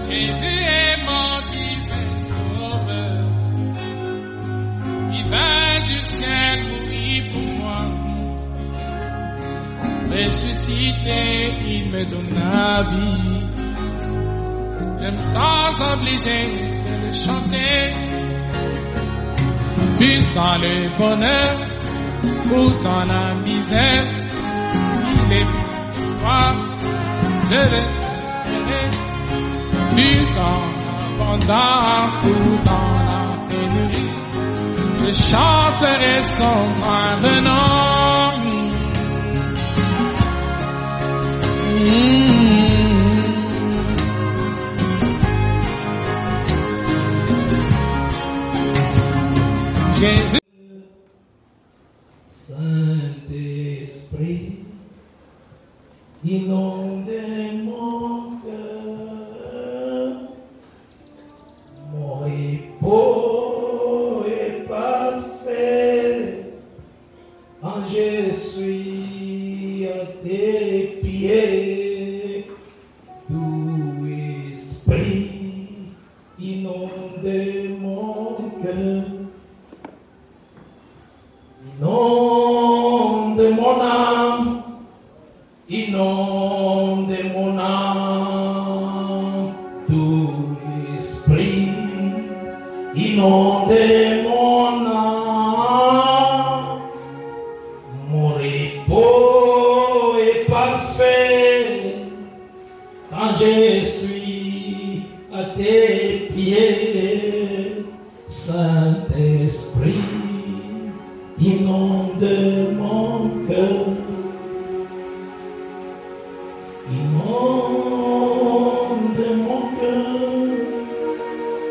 Jésus est mon divin sauveur, qui vint du ciel mourir pour moi. Ressuscité, il me donne la vie. Même sans obliger de le chanter, plus dans le bonheur ou dans la misère, il est pour moi. Je l'aimerai, plus dans l'abondance ou dans la pénurie, je chanterai son moindre nom. Jésus. Saint-Esprit, inonde mon cœur, mon repos est parfait quand je suis à tes pieds. Doux esprit, inonde mon cœur. Inonde mon âme, inonde mon âme, doux esprit, inonde mon âme, mon repos est parfait quand je suis à tes pieds, Saint-Esprit. Inonde mon cœur, inonde mon cœur,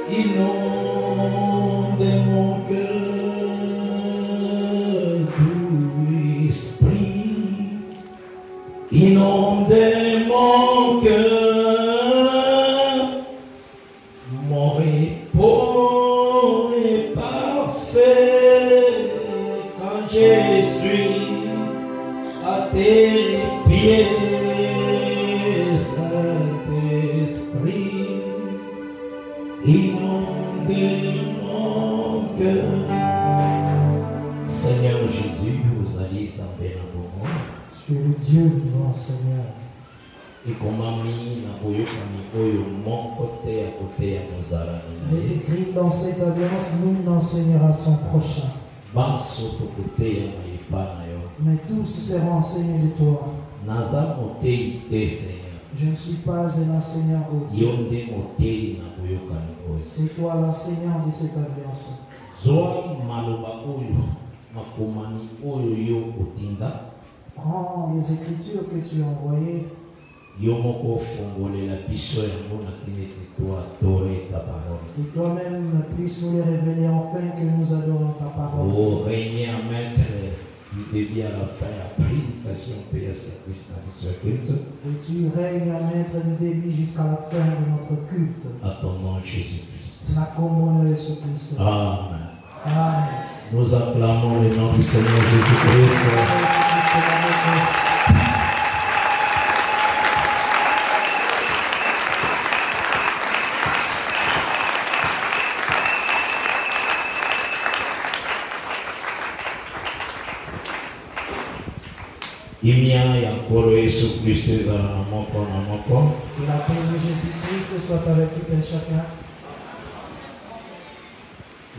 inonde mon cœur, doux esprit, inonde mon cœur, mon repos est parfait. Je suis à tes pieds, Saint-Esprit, inonde mon cœur. Seigneur Jésus, vous allez en bénédiction. Tu es le Dieu vivant, Seigneur. Et comment mis na boyo oyo mon côté à côté à nos armes. Il est écrit dans cette alliance, nul n'enseignera son prochain. Mais tous seront enseignés de toi. Je ne suis pas un enseignant au Dieu. C'est toi l'enseignant de cette alliance. Prends les écritures que tu as envoyées. Que toi-même puisses nous les révéler enfin que nous adorons ta parole. Oh, régner à maître du début à la fin, la prédication paye à service dans ce culte. Que tu règnes à maître du début jusqu'à la fin de notre culte. À ton nom, Jésus-Christ. Jésus-Christ. Amen. Amen. Nous acclamons le nom du Seigneur Jésus-Christ. Imia ya koro Yesu Kristo ezala na moko na moko. Que la paix de Jésus-Christ soit avec tout un chacun.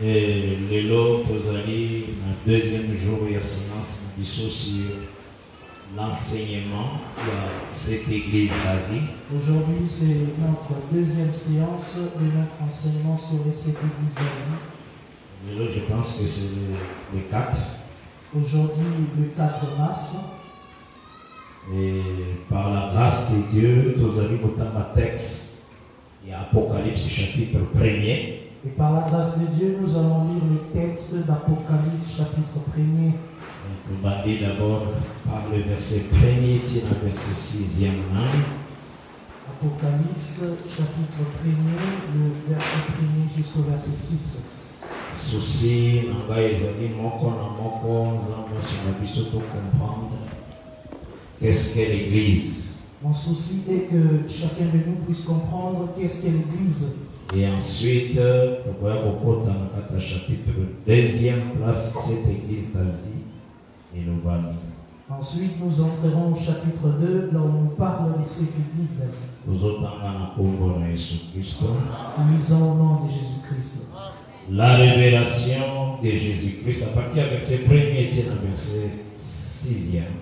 Et lelo tozali na deuxième jour ya séance na biso sur l'enseignement de cette église d'Asie. Aujourd'hui, c'est notre deuxième séance de notre enseignement sur cette église d'Asie. Lelo, je pense que c'est le 4. Aujourd'hui, le 4 mars. Et par la grâce de Dieu, nous allons lire un texte et Apocalypse chapitre 1er. Et par la grâce de Dieu, nous allons lire le texte d'Apocalypse chapitre 1er. On va lire d'abord par le verset 1er, tiré au verset 6e. Apocalypse chapitre 1er, le verset 1er jusqu'au verset 6. Souci, nous allons comprendre qu'est-ce qu'est l'église. Mon souci est que chacun de nous puisse comprendre qu'est-ce qu'est l'Église. Et ensuite, pour le chapitre 2e place, cette église d'Asie et le Bani. Ensuite, nous entrerons au chapitre 2, là où on parle de cette église d'Asie. Nous lisons au nom de Jésus-Christ. La révélation de Jésus-Christ, à partir du verset 1er et verset 6e.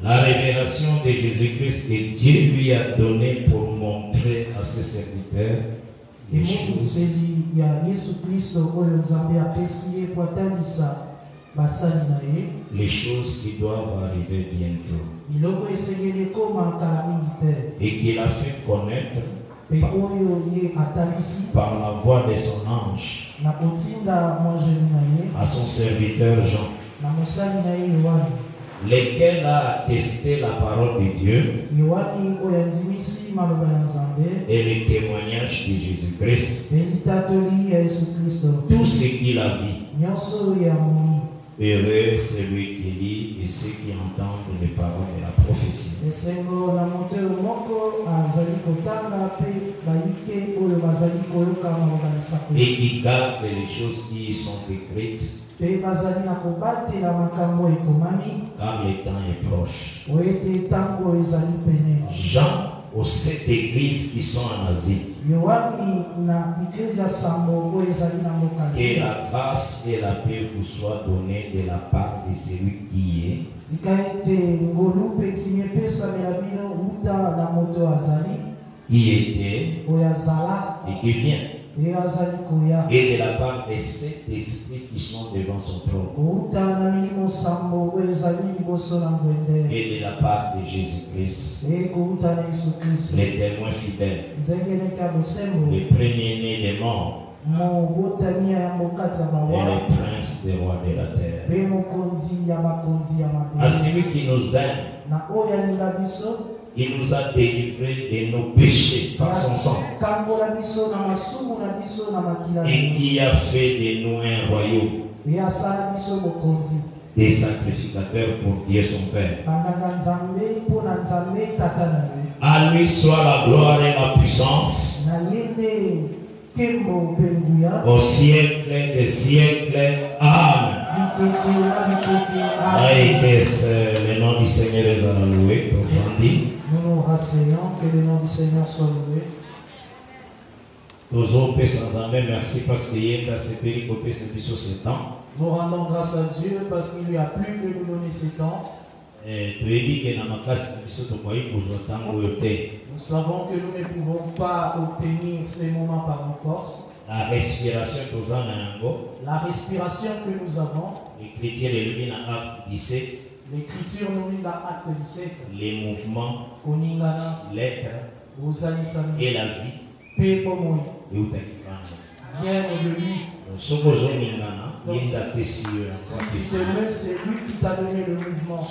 La révélation de Jésus-Christ que Dieu lui a donné pour montrer à ses serviteurs les choses. Les choses qui doivent arriver bientôt. Et qu'il a fait connaître par la voix de son ange à son serviteur Jean, lequel a attesté la parole de Dieu et le témoignage de Jésus-Christ. Tout ce qu'il a vu. Heureux celui qui lit et ceux qui entendent les paroles de la prophétie. Et qui gardent les choses qui y sont écrites. Car le temps est proche. Jean aux 7 églises qui sont en Asie. Que la grâce et la paix vous soient données de la part de celui qui est, qui était et qui vient, et de la part des 7 esprits qui sont devant son trône, et de la part de Jésus-Christ, les témoins fidèles, les premiers-nés des morts, et les princes des rois de la terre. À celui qui nous aime, qui nous a délivrés de nos péchés par son sang, et qui a fait de nous un royaume, des sacrificateurs pour Dieu son Père. À lui soit la gloire et la puissance au siècle des siècles. Amen. Et que le nom du Seigneur est loué. Nous nous rasseyons, que le nom du Seigneur soit loué. Merci parce qu'il y a ce temps. Nous rendons grâce à Dieu parce qu'il lui a plu de nous donner ce temps. Nous savons que nous ne pouvons pas obtenir ces moments par nos forces. La respiration que nous avons. L'écriture est dans Acte 17. L'écriture nous lit dans Acte 17. Les mouvements, l'être et la vie. Viennent de lui. Si c'est lui qui t'a donné le mouvement.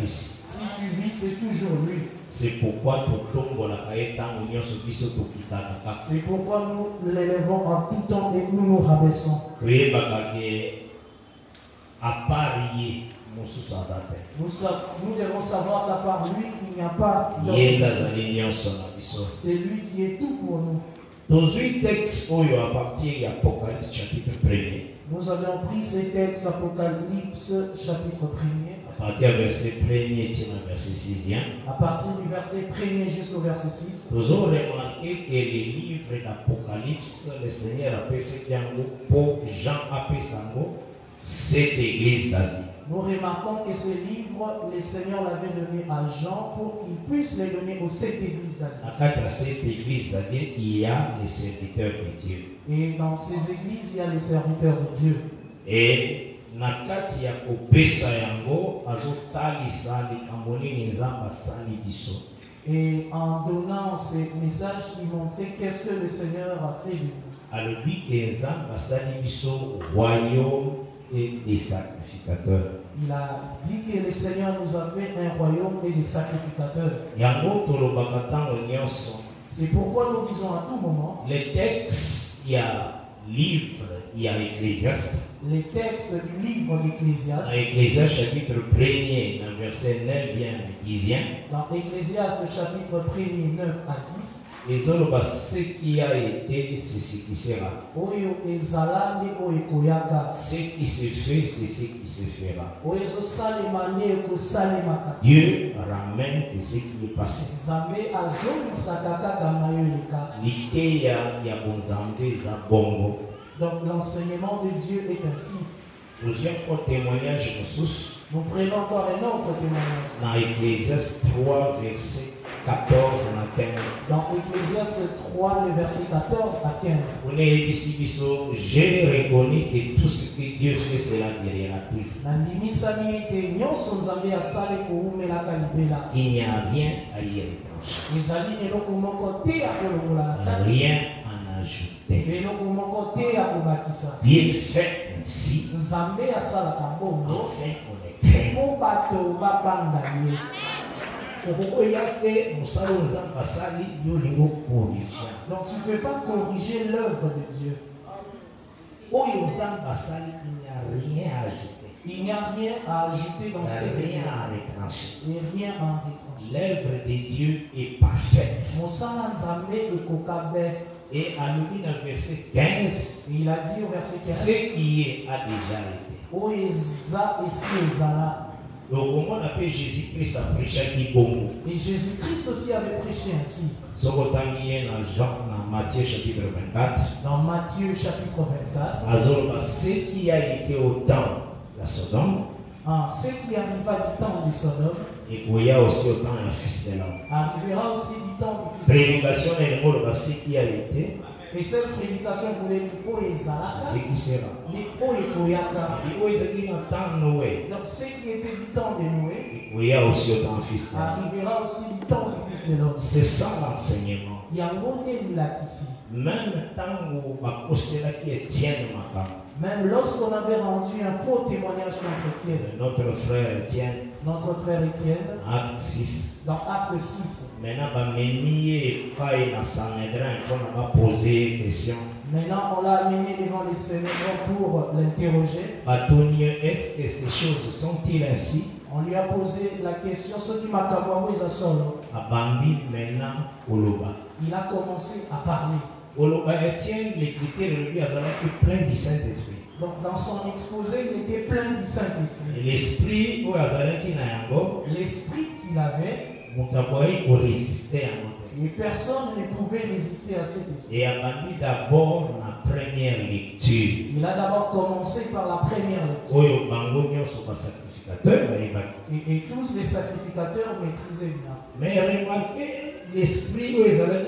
Si tu vis, c'est toujours lui. C'est pourquoi nous l'élevons en tout temps et nous nous rabaissons. Nous devons savoir qu'à part lui, il n'y a pas d'autre. C'est lui qui est tout pour nous. Dans un texte où il appartient à Apocalypse chapitre 1er. Nous avons pris ces textes Apocalypse chapitre 1er. À partir du verset 1er et verset 6e. À partir du verset 1er jusqu'au verset 6. Nous avons remarqué que les livres d'Apocalypse, le Seigneur a appelé ce pour Jean a appelé cette église d'Asie. Nous remarquons que ces livres, le Seigneur l'avait donné à Jean pour qu'il puisse les donner aux 7 églises d'Asie. À cette église d'Asie, il y a les serviteurs de Dieu. Et dans ces églises, il y a les serviteurs de Dieu. Et nakati ya kopesa yango azotalisa likambo nini nzambe asali biso. Et en donnant ces messages, il montrait qu'est-ce que le Seigneur a fait de nous. Alobi ke nzambe asali biso royaume et des sacrificateurs. Il a dit que le Seigneur nous a fait un royaume et des sacrificateurs. Yango tolobaka ntango nyonso. C'est pourquoi nous disons à tout moment. Les textes, il y a livre, il y a Ecclésiaste. Les textes du livre d'Ecclésiaste. Dans Ecclésiaste chapitre 1er, dans verset 9e et 10e. Dans Ecclésiaste chapitre 1er, 9 à 10. Les autres, ce qui a été, c'est ce qui sera. Oyo ezala nde oyo ekoyaka. Ce qui se fait, c'est ce qui se fera. Oyo ezosalema nde ekosalemaka. Dieu ramène de ce qui est passé. Nzambe azongisaka kaka na yo eleka. L'idée ya bonzambe za bongo. Donc l'enseignement de Dieu est ainsi. Deuxième témoignage ressource. Nous prenons encore un autre témoignage. Dans Ecclésiaste 3, verset 14 à 15. Dans Ecclésiaste 3, le verset 14 à 15. On est ici, j'ai reconnu que tout ce que Dieu fait, cela durera toujours. Il n'y a rien à y retrancher. Rien à ajouter. Dieu fait ainsi. Enfin, on est très bon. Donc tu ne peux pas corriger l'œuvre de Dieu. Il n'y a rien à ajouter. Il n'y a rien à ajouter dans ce rien à retrancher. Et rien à retrancher. L'œuvre de Dieu est parfaite. Et à nous dans le verset 15, il a dit au verset 15, ce qui est a déjà été. Donc, on appelle Jésus-Christ a prêché qui bon. Et Jésus-Christ aussi avait prêché ainsi. Dans Matthieu chapitre 24. Dans Matthieu chapitre 24. Ce qui a été au temps de Sodome. Ce qui arriva du temps de Sodome. Et qu'il y a aussi au temps du Fils de l'homme. Arrivera aussi du temps du Fils de l'homme. Prédication est le mot de ce qui a été. Et cette prédication voulait dire ce qui sera. Donc ce qui était du temps de Noé. Il y a aussi au temps du Fils de l'homme. Arrivera aussi du temps du Fils de l'homme. C'est ça l'enseignement. Même lorsqu'on avait rendu un faux témoignage contre Étienne. Notre frère Étienne. Notre frère Étienne. Acte 6. Dans Acte 6. Maintenant, on l'a amené devant les Sénégalais pour l'interroger. Est-ce que ces choses sont-ils ainsi? On lui a posé la question, ce qui m'a solo. Il a commencé à parler. Étienne, l'écriture lui a plein du Saint-Esprit. Donc dans son exposé, il était plein du Saint-Esprit. L'esprit qu'il avait, et personne ne pouvait résister à cet esprit. Et a d'abord la première lecture. Il a d'abord commencé par la première lecture. Et tous les sacrificateurs maîtrisaient bien. Mais remarquez l'esprit où ils allaient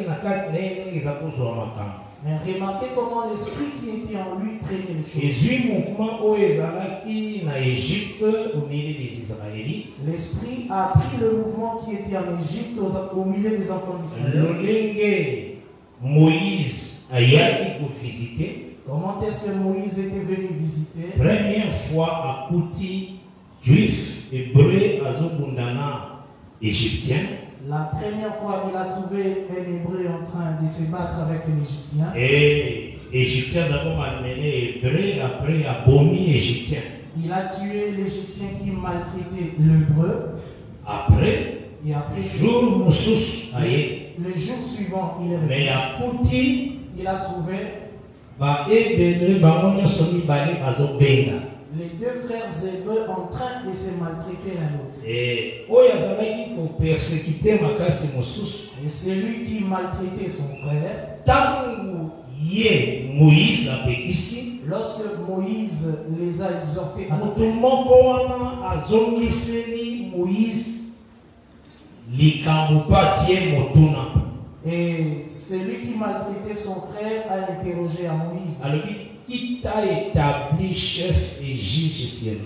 remarquez comment l'esprit qui était en lui prenait les choses. Et mouvement où ils allaient en Égypte au milieu des Israélites. L'esprit a pris le mouvement qui était en Égypte au milieu des enfants d'Israël. Moïse a été pour visiter. Comment est-ce que Moïse était venu visiter? Première fois à Kouti, juif, hébreu, azobundana, égyptien. La première fois, il a trouvé un hébreu en train de se battre avec un égyptien. Et égyptien avons amené hébreu après à Bomi égyptien. Il a tué l'égyptien qui maltraitait l'hébreu. Après, et après le jour suivant, il est revenu. Mais à Kouti, il a trouvé les deux frères hébreux en train de se maltraiter l'un l'autre. Et c'est lui qui maltraitait son frère. Lorsque Moïse les a exhortés à et celui qui maltraitait son frère a interrogé à Moïse. Qui t'a établi chef et juge ciel?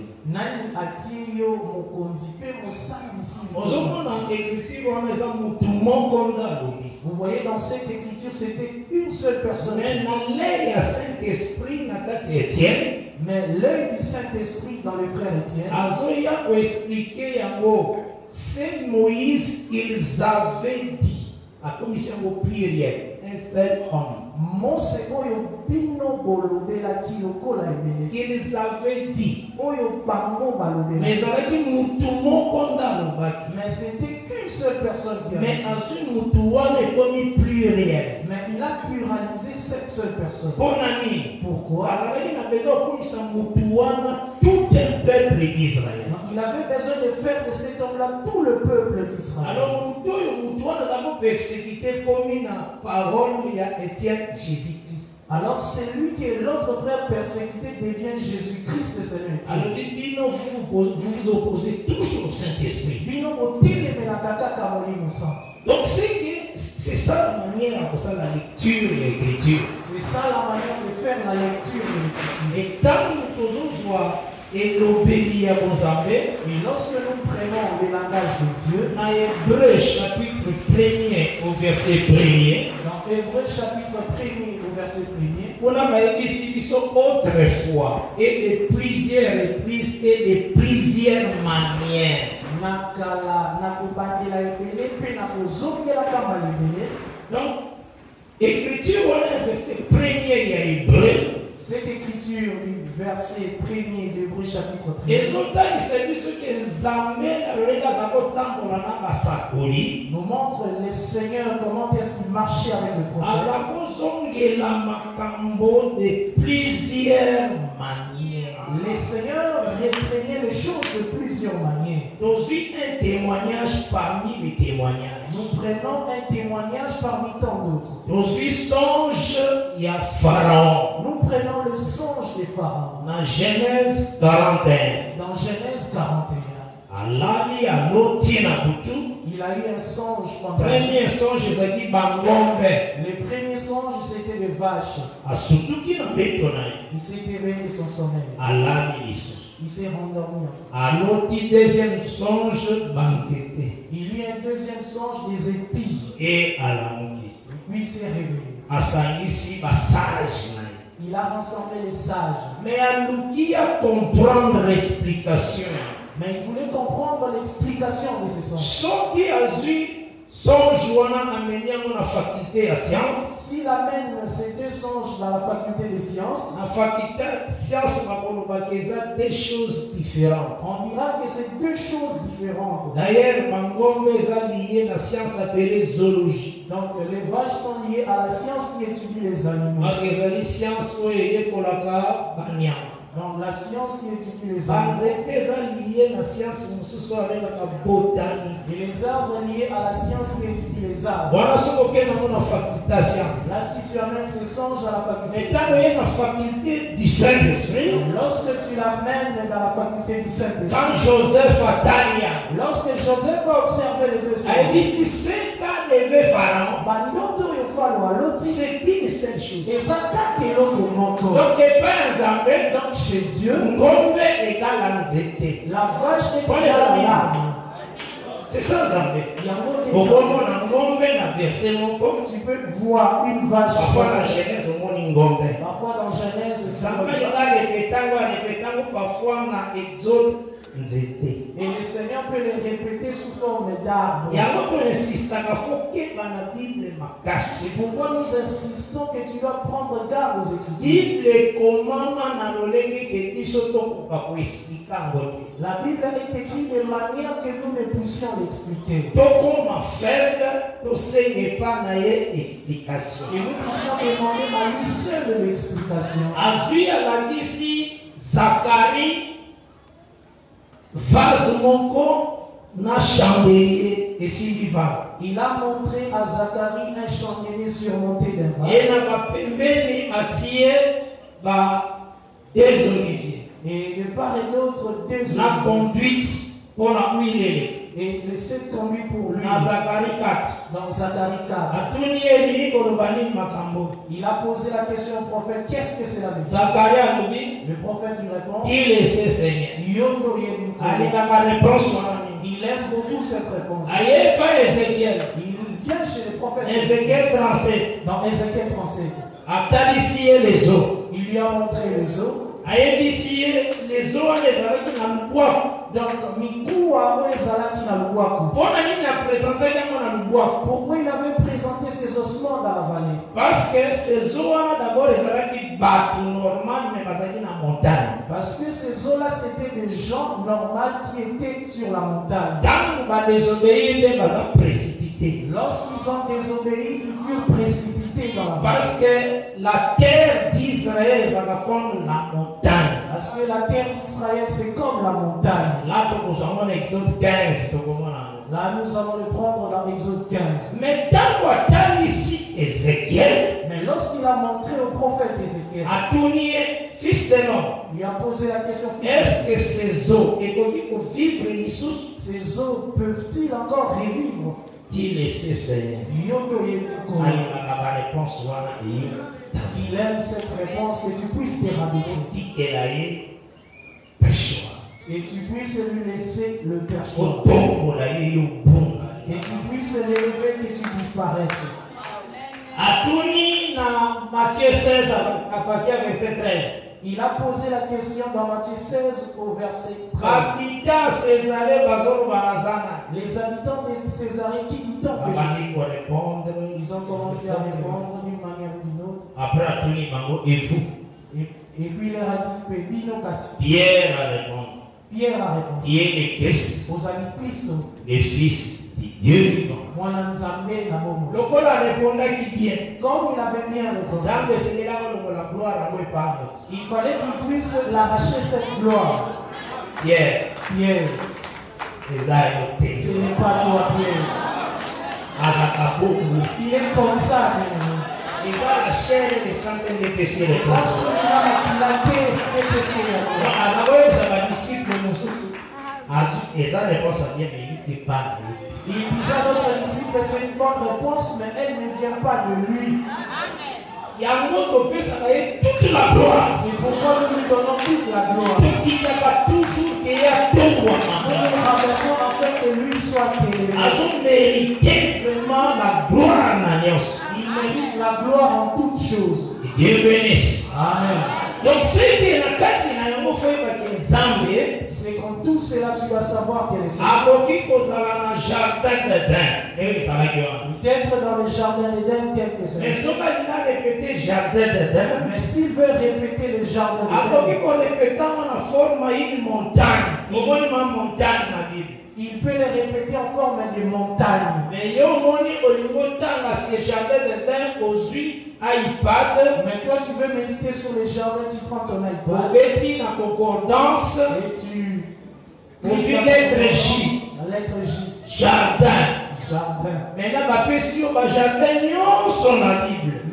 Vous voyez, dans cette écriture, c'était une seule personne. Mais l'œil du Saint-Esprit dans le frère Étienne, c'est Moïse qu'ils avaient dit. à commission au pluriel, un seul homme. Mose oyo bino bolobela ki lokola ebele. Qu'ils avaient dit. Oyo bango balobela. Mais avec une mouton condamné. Mais c'était qu'une seule personne qui a dit. Mais ensuite mouton est commis pluriel. Mais il a pluralisé cette seule personne. Bon ami. Pourquoi? Il a besoin comme ça mouton tout un peuple d'Israël. Il avait besoin de faire de cet homme-là tout le peuple d'Israël. Alors mouton nous avons persécuté comme une parole il y a Étienne Jésus-Christ. Alors celui qui est l'autre frère persécuté devient Jésus-Christ le Seigneur. Alors Bino, vous vous opposez toujours au Saint-Esprit. Donc c'est ça la manière de faire la lecture de l'Écriture. C'est ça la manière de faire la lecture de l'Écriture. Et quand nous pouvons voir et l'obéir à vos amis, et lorsque nous prenons le langage de Dieu, dans Hébreu chapitre 1er au verset 1er, dans Hébreu chapitre 1er au verset 1er, on a ici autrefois et de plusieurs reprises et de plusieurs manières. Donc, l'écriture, on a un verset 1er, il y a Hébreu. Cette écriture du verset 1er d'Hébreu chapitre 1. Nous montre le Seigneur comment est-ce qu'il marchait avec le prophète. De plusieurs manières. Le Seigneur reprenait les choses de plusieurs manières. Nous avons un témoignage parmi les témoignages. Nous prenons un témoignage parmi tant d'autres. Nous avons songe, il y a Pharaon. Nous prenons le songe de Pharaon. Dans Genèse 41. Dans Genèse 41. Alali a l'autre il a eu un songe pendant. Premier songe, c'est dit Bangombe. Le premier songe, c'était des vaches. Il s'est éveillé de son sommeil. Alali il s'est rendormi. Alors, deuxième songe, il y a un deuxième songe des épis. Et à la puis il s'est réveillé. Il a rassemblé les sages. Mais à nous qui a comprendre l'explication. Mais il voulait comprendre l'explication de ces songes. Ce qui a eu songe ou amené à la faculté à science. S'il amène ces deux songes dans la faculté des sciences, la faculté de sciences a des choses différentes. On dira que c'est deux choses différentes. D'ailleurs, Mangombe est lié à la science appelée zoologie. Donc les vaches sont liées à la science qui étudie les animaux. Parce que c'est science où il y a donc la science qui étudie les arbres. liés à la science avec la botanique. Et les arbres liés à la science qui étudie les arbres. Voilà ce qu'on a dans la faculté de science. Là, si tu amènes ces songes à la faculté. Mais dans la faculté du Saint-Esprit. Lorsque tu l'amènes dans la faculté du Saint-Esprit. Quand Joseph a Talia. Lorsque Joseph a observé les deux songes. Il dit si c'est qu'à lever Pharaon. C'est une seule chose. Et ça t'a que l'autre. Donc, donc chez Dieu, la vache est égale à c'est ça, Zambé. Tu peux voir une vache. Parfois dans Genèse, parfois dans Genèse, parfois dans Exode. Et le Seigneur peut les répéter sous forme d'arbres. C'est pourquoi nous insistons que tu dois prendre garde aux Écritures. La Bible est écrite de manière que nous ne puissions l'expliquer. Et nous puissions demander à lui seul l'explication. Zacharie vase moko na chandelier et si vase. Il a montré à Zacharie un chandelier surmonté d'un vase. Et na pembeni atie ba des oliviers. Et de part et d'autre des oliviers. La conduite pour la huile. Et le seul conduit pour lui. Dans Zacharie 4. Dans Zacharie 4. Il a posé la question au prophète, qu'est-ce que c'est la vie? Zacharie le prophète lui répond, qui le sait, Seigneur? Il aime beaucoup cette réponse. Il vient chez le prophète. Ézéchiel 37. Dans Ézéchiel 37. Les eaux. Il lui a montré les eaux. Les eaux donc, pourquoi il avait présenté ces ossements dans la vallée. Parce que ces eaux-là, d'abord, ils avaient qui battent normal, mais ils dans la montagne. Parce que ces eaux-là, c'était des gens normaux qui étaient sur la montagne. Quand ils ont désobéi, ils ont précipité. Lorsqu'ils ont désobéi, ils furent précipités dans la vallée. Parce que la terre d'Israël, c'est comme la montagne. Parce que la terre d'Israël, c'est comme la montagne. Là, nous avons l'Exode 15. Là, nous allons le prendre dans l'Exode 15. Mais dans quoi ici, Ézéchiel, mais lorsqu'il a montré au prophète Ézéchiel, a tourné, fils de l'homme, il a posé la question, est-ce que ces eaux, et pour vivre les sources, ces eaux peuvent-ils encore revivre? Il laissé Seigneur. La réponse, il aime cette réponse, que tu puisses te rabaisser. Et tu puisses lui laisser le perchoir. Que tu puisses l'élever, que tu disparaisses. Matthieu 16 à partir du verset 13. Il a posé la question dans Matthieu 16 au verset 13. Les habitants de Césarée, qui dit-on que Jésus? Ils ont commencé à répondre d'une manière ou d'une autre. Après, et puis il leur a dit, Pierre a répondu. Pierre a répondu. Tu es le Christ, vous avez Christ, le Fils de Dieu vivant. Le Paul a répondu qui bien. Comme il avait bien répondu, il fallait qu'il puisse l'arracher cette gloire. Pierre. Pierre. Ce n'est pas toi, Pierre. Il est comme ça, il va la chair des centaines de péchés. Il disait à notre disciple, c'est une bonne réponse, mais elle ne vient pas de lui. Il y a un mot qui peut toute la gloire. C'est pourquoi nous lui donnons toute la gloire. Il n'y a pas toujours qu'il y a tout. Nous rabaissons afin que lui soit élevé. Il mérite vraiment la gloire. Il mérite la gloire en toutes choses. Dieu bénisse. Amen. Donc, c'est qu'en tout cela, tu dois savoir qu'elle est sainte. Peut-être dans le jardin d'Éden, tel que c'est. Mais s'il veut répéter le jardin d'Éden, il peut le répéter en forme de montagne. Mais mais quand tu veux méditer sur le jardin, tu prends ton iPad et tu lettre J. La lettre J. Jardin.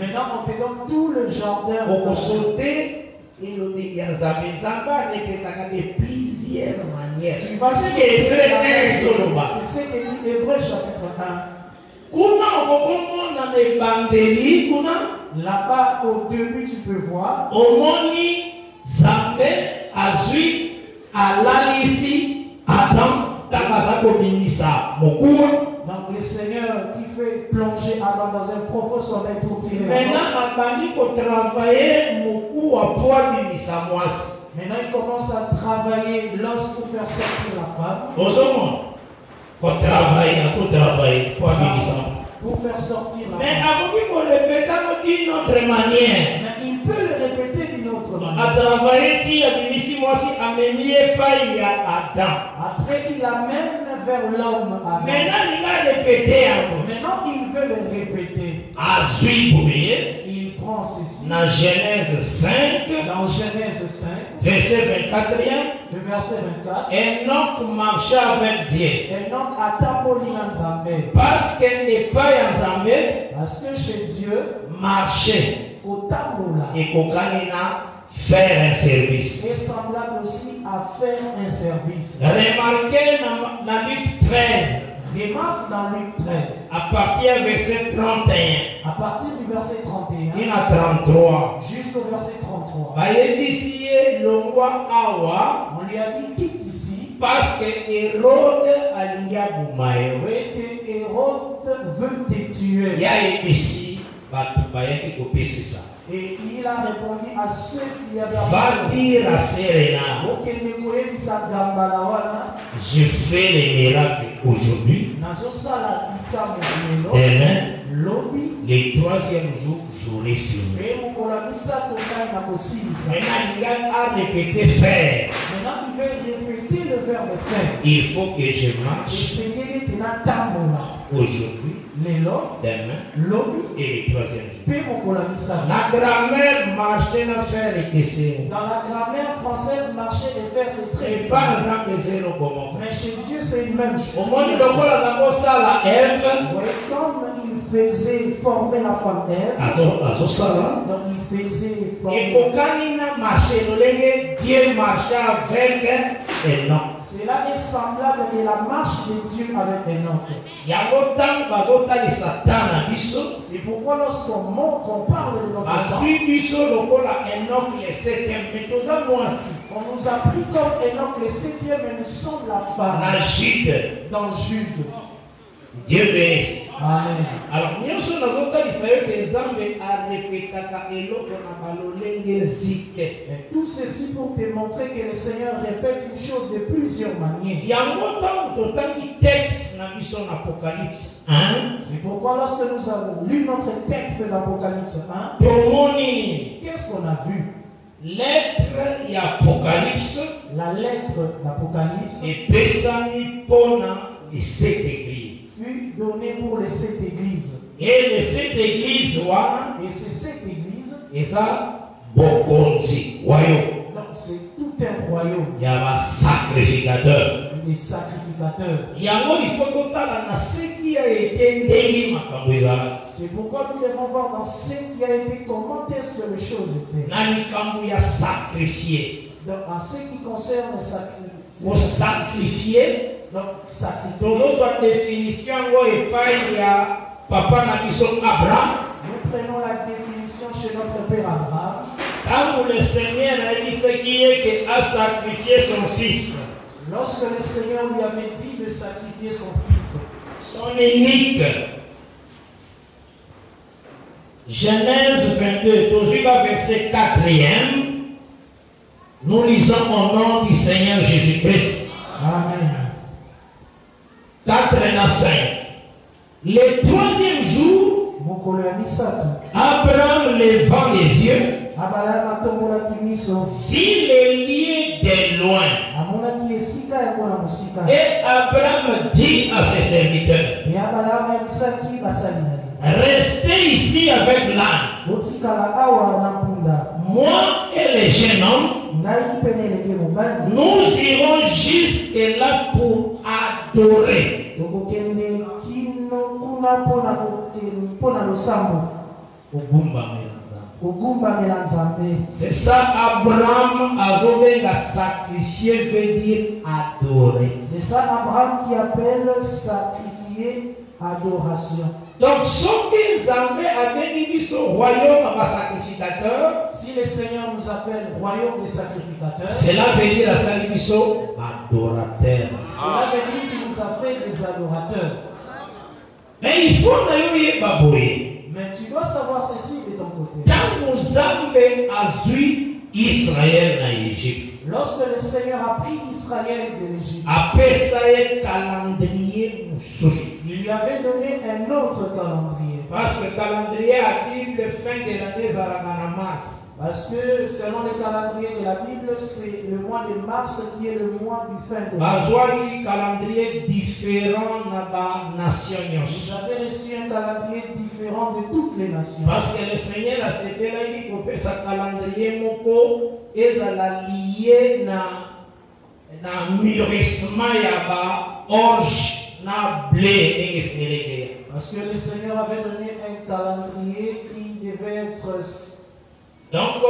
Maintenant, on te donne tout le jardin. On sauter. Et l'obéissance de plusieurs manières. Tu vas c'est ce que dit Hébreu chapitre 1. Là-bas, au début, tu peux voir. Donc le Seigneur qui fait plonger Adam dans un profond sommeil pour tirer Maintenant il commence à travailler l'os pour faire sortir la femme. Pour travailler pour faire sortir la mais femme. D'une autre manière. Mais il peut le répéter d'une autre manière. Après il amène vers l'homme. Maintenant il veut le répéter. Il prend ceci. Dans Genèse 5. Dans Genèse 5. Verset 24. Le verset 24. Enoch marchait avec Dieu. Enoch atamboli na Nzambe. Parce qu'elle n'est pas en Nzambe. Parce que chez Dieu, marcher. Otambola. Et kokanina faire un service. Est semblable aussi à faire un service. Remarquez dans Luc 13. Remarque dans Luc 13. À partir du verset 31. À partir du verset 31. Il y a 33. Jusqu'au verset 33. On lui a dit quitte ici. Parce que Hérode a Boumaïo. Hérode veut te tuer. Il y a ici, ça. Et il a répondu à ceux qui avaient va dire à Serena, je fais les miracles aujourd'hui. Demain, le troisième jour, j'aurai fini. Maintenant, il a répété faire. Maintenant, il veut répéter le verbe faire. Il faut que je marche aujourd'hui, demain et le troisième jour. La grammaire marcher n'a faire et que c'est. Dans la grammaire française, marcher et faire c'est très Et par exemple, zéro comment. Mais chez Dieu, c'est une même chose. Au moins, le rôle la ça la Ève. Comme il faisait former la femme Ève. Donc il faisait former. Et pour quand il a marché, Dieu marchait avec un homme. Cela est semblable à la marche de Dieu avec un homme. C'est pourquoi lorsqu'on montre, on parle de notre temps. On nous a pris comme Enoch le 7e, mais nous sommes la femme. Dans Jude. Dieu bénisse. Amen. Alors, nous sommes dans un Israël des hommes à répéter tout ceci pour te montrer que le Seigneur répète une chose de plusieurs manières. Il y a un texte dans l'Apocalypse 1. C'est pourquoi lorsque nous avons lu notre texte d'Apocalypse 1, qu'est-ce qu'on a vu? Lettre et Apocalypse. La lettre d'Apocalypse et Pesani Pona les 7 églises. Fut donnée pour les 7 églises. Et les 7 églises, et ces 7 églises, et ça, Bokonzi, royaume. Donc c'est tout un royaume. Il y a un sacrificateur. Des sacrificateurs. Il y a il faut que ce qui a été délié. C'est pourquoi nous devons voir dans ce qui a été comment est-ce que les choses étaient. Nani kambu ya sacrifié. Donc en ce qui concerne le sacrifier. Donc sacrifier. Dans notre définition, il y a papa Nabiso Abraham. Nous prenons la définition chez notre père Abraham. Quand le Seigneur a dit ce qui est qu'il a sacrifié son fils. Lorsque le Seigneur lui avait dit de sacrifier son fils. Son unique. Genèse 22, verset 4e. Nous lisons au nom du Seigneur Jésus-Christ. Amen. 4 et 5. Le troisième jour, Abraham levant les yeux, vit les lieux de loin. Et Abraham dit à ses serviteurs, restez ici avec l'âne. Moi et les jeunes hommes, nous irons jusque là pour adorer. C'est ça, Abraham a sacrifié veut dire adorer. C'est ça, Abraham qui appelle sacrifier adoration. Donc, ce qu'ils avaient dit au royaume à sacrificateur, si le Seigneur nous appelle royaume des sacrificateurs, cela veut dire à sacrificateur adorateur. Cela veut dire qu'il nous a fait des adorateurs. Mais il faut que baboué. Mais tu dois savoir ceci de ton côté. Quand nous avons agi Israël en Égypte, lorsque le Seigneur a pris Israël de l'Égypte, après ça, il calendrier il lui avait donné un autre calendrier. Parce que le calendrier a dit le fin de l'année Zaraganamas. Parce que selon le calendrier de la Bible, c'est le mois de mars qui est le mois du fin de l'année. Vous avez un calendrier différent dans la nation. Vous avez reçu un calendrier différent de toutes les nations. Parce que le Seigneur a cédé là, il coupe sa calendrier moko et ça l'a lié na mûrissement yaba orge na blé et parce que le Seigneur avait donné un calendrier qui devait être. Donc,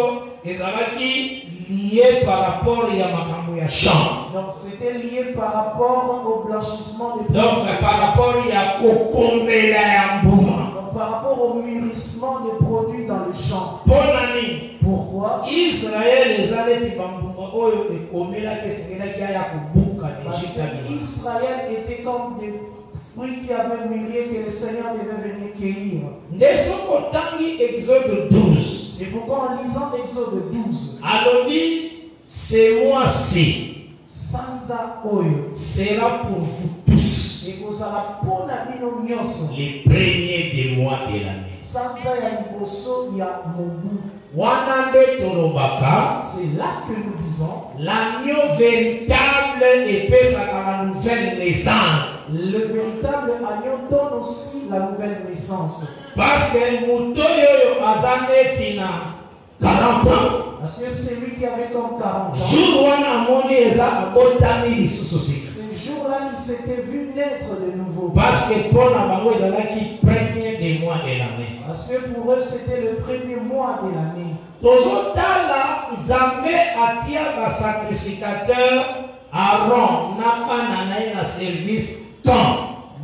ils avaient lié par rapport à champ. Donc, c'était lié par rapport au blanchissement des produits. Donc, par rapport par rapport au mûrissement des produits dans le champ. Pourquoi? Israël les parce que Israël était comme des fruits qui avaient mûri que le Seigneur devait venir cueillir. Exode 12. C'est pourquoi en lisant Exode 12, alors ce mois-ci Sanza Oyo sera pour vous tous. Les premiers des mois de l'année. C'est là que nous disons l'agneau véritable est la nouvelle naissance. Le véritable agneau donne aussi la nouvelle naissance. Parce que Moutoyo Azanetina 40 ans. Parce que c'est lui qui avait comme 40 ans. Ce jour-là, il s'était vu naître de nouveau. Parce que pour la premier des mois de l'année. Parce que pour eux, c'était le premier mois de l'année. Tozotala Nzambe atia ba sacrificateur Aaron n'a pas na service quand.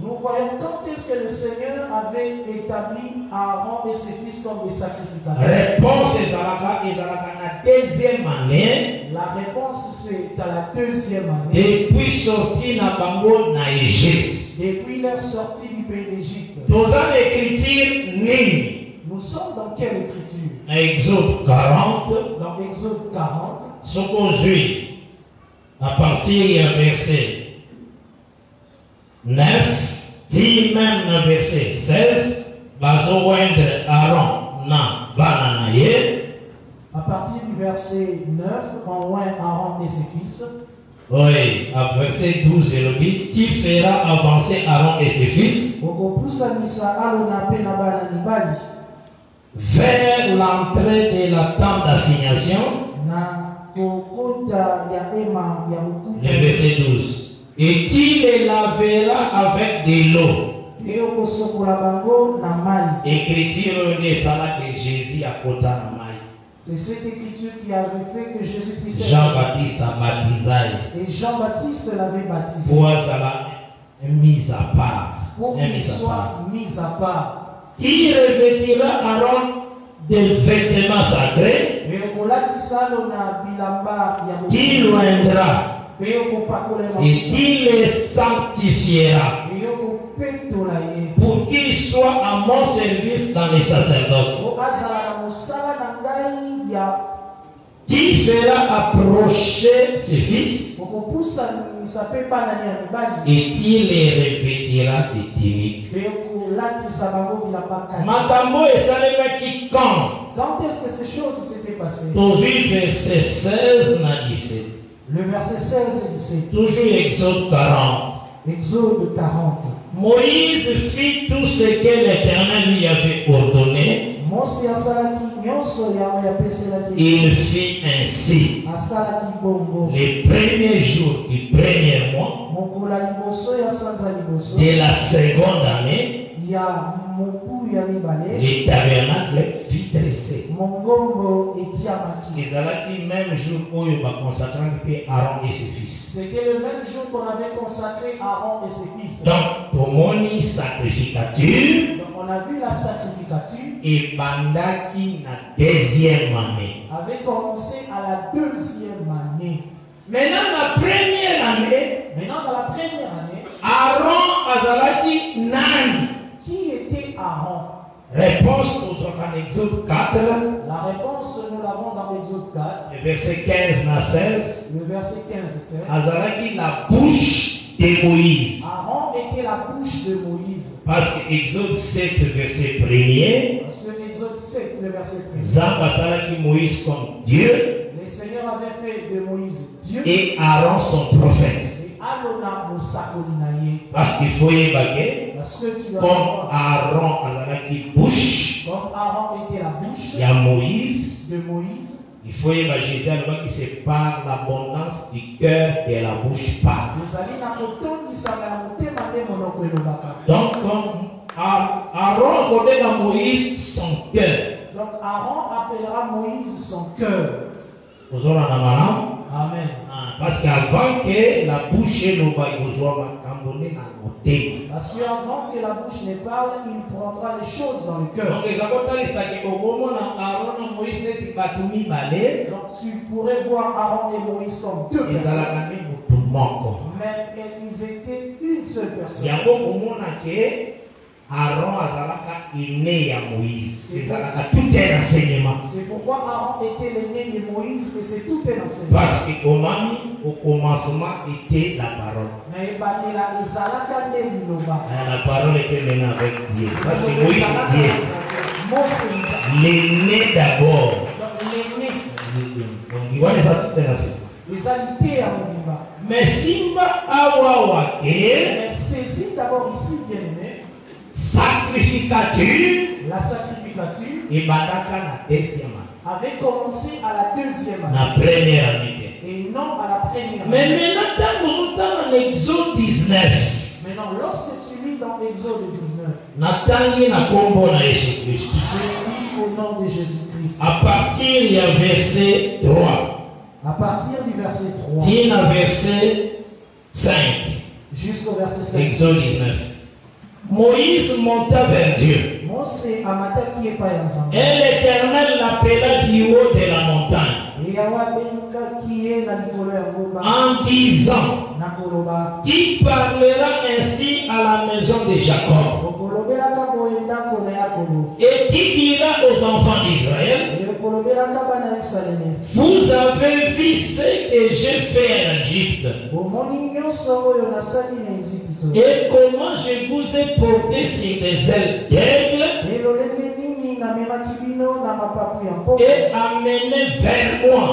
Nous voyons quand est-ce que le Seigneur avait établi Aaron et ses fils comme des sacrificateurs. Réponse ezalaka na deuxième année. La réponse c'est à la deuxième année. Depuis sorti na bango na Égypte. Depuis leur sortie du pays d'Égypte. Dans l'écriture nini. Nous sommes dans quelle écriture? Exode 40. Dans Exode 40. Sokozui. À partir du verset 9, dit même dans verset 16, Bazowendre Aaron na bananaye. À partir du verset 9, on oint Aaron et ses fils. Oui, à verset 12, il dit, tu feras avancer Aaron et ses fils vers l'entrée de la tente d'assignation. Le verset 12. Et tu les laveras avec de l'eau. Écriture de Salah que Jésus a côté na mai. C'est cette écriture qui avait fait que Jésus puisse être Jean-Baptiste a baptisé. Et Jean-Baptiste l'avait baptisé. Pour mise à part. Pour qu'il soit mis à part. Tu revêtiras Aaron des vêtements sacrés. Tu l'oindras. Et tu les sanctifieras. Pour qu'il soit à mon service dans les sacerdoces. Tu feras approcher ses fils. Et tu les revêtiras de tuniques. Makambo esalelaki quand? Quand est-ce que ces choses s'étaient passées? Verset 16 na 17. Le verset 16 et 17. Toujours Exode 40. Exode 40. Moïse fit tout ce que l'Éternel lui avait ordonné. Il fit ainsi. Les premiers jours du premier mois de la seconde année, les tabernacles fut dressé. Ils allaient même jour où ils ont consacré Aaron et ses fils. C'était le même jour qu'on avait consacré Aaron et ses fils. Donc, pour mon sacrificature, on a vu la sacrificature. Et bandaki na deuxième année. Avait commencé à la deuxième année. Maintenant, la première année. Maintenant, dans la première année. Aaron azalaki nani? Qui était Aaron? Réponse aux Exode 4. La réponse, nous l'avons dans Exode 4. Le verset 15 à 16. Le verset 15 et 16. Azalaki la bouche de Moïse. Aaron était la bouche de Moïse. Parce que Exode 7, verset 1er. Parce que Exode 7, le verset 1er. Zambasaraki Moïse comme Dieu. Le Seigneur avait fait de Moïse Dieu. Et Aaron son prophète. Parce qu'il faut y évacuer. Comme Aaron azalaki bouche. Comme Aaron était la bouche. Il y a Moïse. De Moïse. Il faut y évacuer qui c'est par l'abondance du cœur que la bouche parle. Donc comme Aaron appellera Moïse son cœur. Donc Aaron appellera Moïse son cœur. Vous aurez un amen. Amen. Parce qu'avant que la bouche ne parle, parce qu'avant que la bouche ne parle, il prendra les choses dans le cœur. Donc tu pourrais voir Aaron et Moïse comme deux personnes. Mais ils étaient une seule personne. Aaron azalaka aîné à Moïse. C'est tout un enseignement. C'est pourquoi Aaron était l'aîné de Moïse et c'est tout un enseignement. Parce que au commencement était la parole. La parole était menée avec Dieu. Parce que Moïse est Dieu. L'aîné d'abord. Donc il va les tout un enseignement. Mais Simba Awawake. Mais saisis d'abord ici, bien-aimé. Sacrificature. La sacrificature. Et Badaka la deuxième année. Avait commencé à la deuxième année. La première année. Et non à la première année. Mais maintenant, nous sommes en Exode 19. Maintenant, lorsque tu lis dans Exode 19. Natangi na kombo na Jésus Christ. Je lis au nom de Jésus-Christ. À partir du verset 3. À partir du verset 3. Tiens à verset 5. Jusqu'au verset 5. Exode 19. Moïse monta vers Dieu. Et l'Éternel l'appela du haut de la montagne. En disant, qui parlera ainsi à la maison de Jacob. Et qui dira aux enfants d'Israël, vous avez vu ce que j'ai fait en Égypte. Et comment je vous ai porté sur des ailes d'aigle et amené vers moi.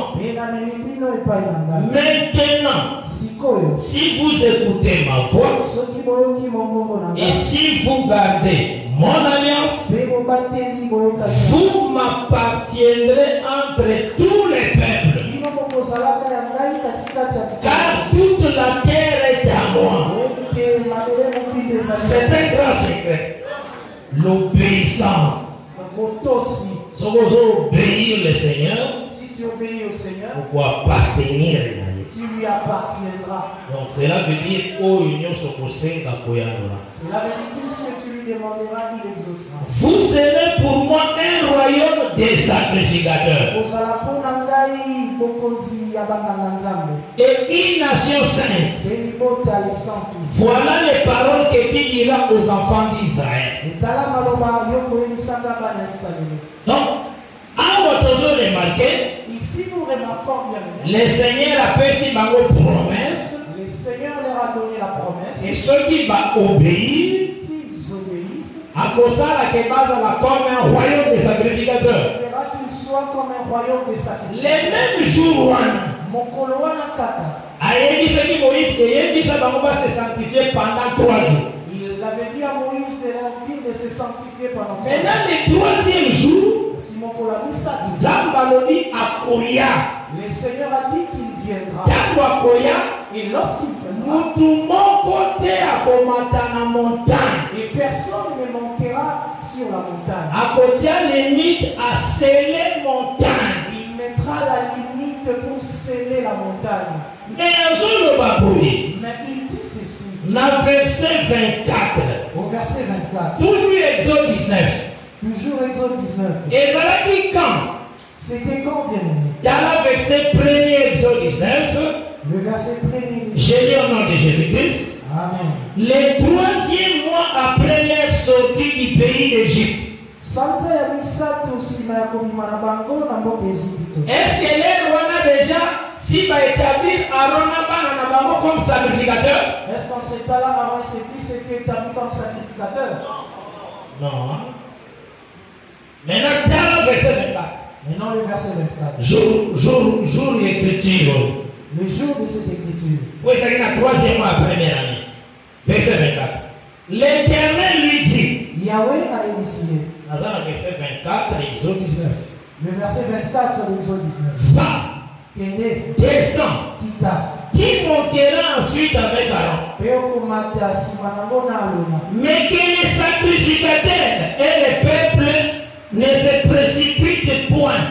Maintenant, si vous écoutez ma voix et si vous gardez mon alliance, vous m'appartiendrez entre tous les peuples. Car toute la terre est à moi. C'est un grand secret. L'obéissance. Si vous obéissez le Seigneur, si tu obéis au Seigneur, vous appartenir. Tu lui appartiendras. Donc cela veut dire cela veut dire tout ce que tu lui demanderas, il exaucera. Vous serez pour moi un royaume des sacrificateurs. Et une nation sainte. Voilà les paroles que tu diras aux enfants d'Israël. Donc, à votre remarqué, ici nous remarquons bien, le Seigneur a fait une promesse. Le Seigneur leur a donné la promesse. Et ceux qui vont obéir, s'ils obéissent, à cause de la base comme un royaume des sacrificateurs. Il fera qu'il soit comme un royaume des sacrificateurs. Les mêmes jours, Moïse se sanctifier pendant 3 jours. Il avait dit à Moïse de se sanctifier pendant 3 jours. Maintenant, le 3e jour, le Seigneur a dit qu'il viendra. Et lorsqu'il viendra, et personne ne montera sur la montagne. Il mettra la limite pour sceller la montagne. Mais il dit ceci. Verset 24. Au verset 24. Toujours Exode 19. Toujours Exode 19. Et voilà qui quand? C'était quand, bien aimé? Dans le verset 1er Exode 19. Le verset 1er. J'ai lu au nom de Jésus-Christ. Amen. Le 3e mois après leur sortie du pays d'Égypte. Est-ce que les rois déjà, si va établir Aaron comme sacrificateur? Est-ce qu'en ce temps-là, Aaron et ses fils étaient établis comme sacrificateurs? Non. Maintenant, dans le verset 24. Maintenant, le verset 24. Jour d'écriture. Le jour de cette écriture. Oui, c'est la 3e mois, première année. Verset 24. L'Éternel lui dit. Yahweh a initié. Dans le verset 24, Exode 19. Le verset 24 de l'Exode 19. Va. Descends. Qui montera ensuite avec Aaron. Mais que les sacrificateurs et les peuples ne se précipitent point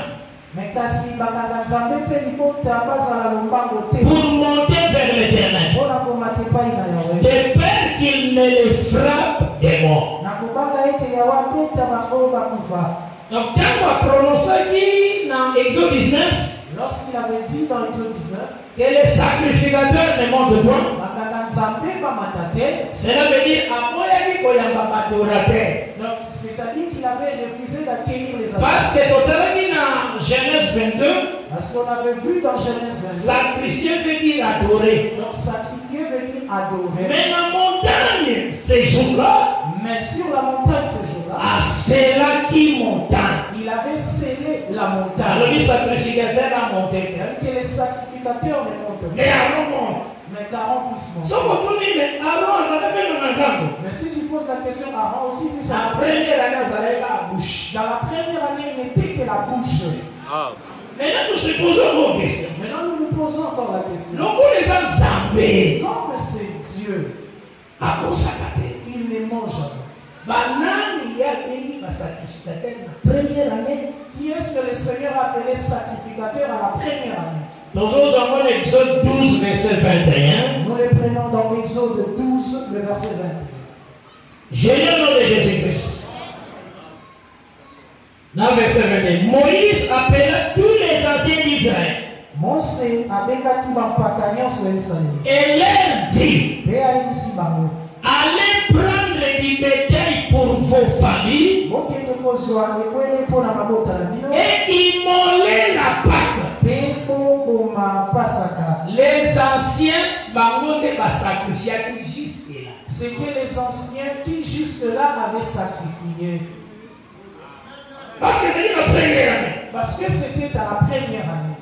pour monter vers l'Éternel, de peur qu'il ne les frappe des morts. Donc quand on a prononcé dans Exode 19, lorsqu'il avait dit dans Exode 19 que les sacrificateurs ne montent point, Cela veut dire donc c'est-à-dire qu'il avait refusé d'accueillir les adorateurs. parce que dans Genèse 22, parce qu'on avait vu dans Genèse 22, sacrifier veut dire adorer. donc sacrifier veut dire adorer. Mais la montagne, ces jours-là, mais sur la montagne ces jours-là, c'est là qui montagne. il avait scellé la montagne. Alors les sacrificateurs a monté. Que les sacrificateurs ne montent Mais Aaron monte. mais Aaron puisse monter. Mais si tu poses la question, Aaron aussi fut sa première année, ça allait la bouche. dans la première année, il n'était que la bouche. Maintenant, nous se posons nos questions. Maintenant, nous nous posons encore la question. Donc, les gens zambés, Comme c'est Dieu, à consacrer. il ne mange jamais. Banane, il y a des sacrificateurs la première année. Qui est-ce que le Seigneur a appelé sacrificateur à la première année? Nous avons l'Exode 12, verset 21. Nous les prenons dans Exode 12, le verset 21. J'ai le nom de Jésus-Christ. Dans le verset 21, Moïse appela tous les anciens d'Israël. Mose abengaki bampaka nyonso ya Israeli. Et leur dit, Mpe ayebisi bango, allez prendre du bétail pour vos familles bokende kozwa ebwele mpo na mabota na bino, et immolez la Pâque. mpe boboma Pasaka. Les anciens, bango de sacrifiaient jusque-là. C'était les anciens qui jusque-là avaient sacrifié. Parce que c'est la première année. Parce que c'était à la première année.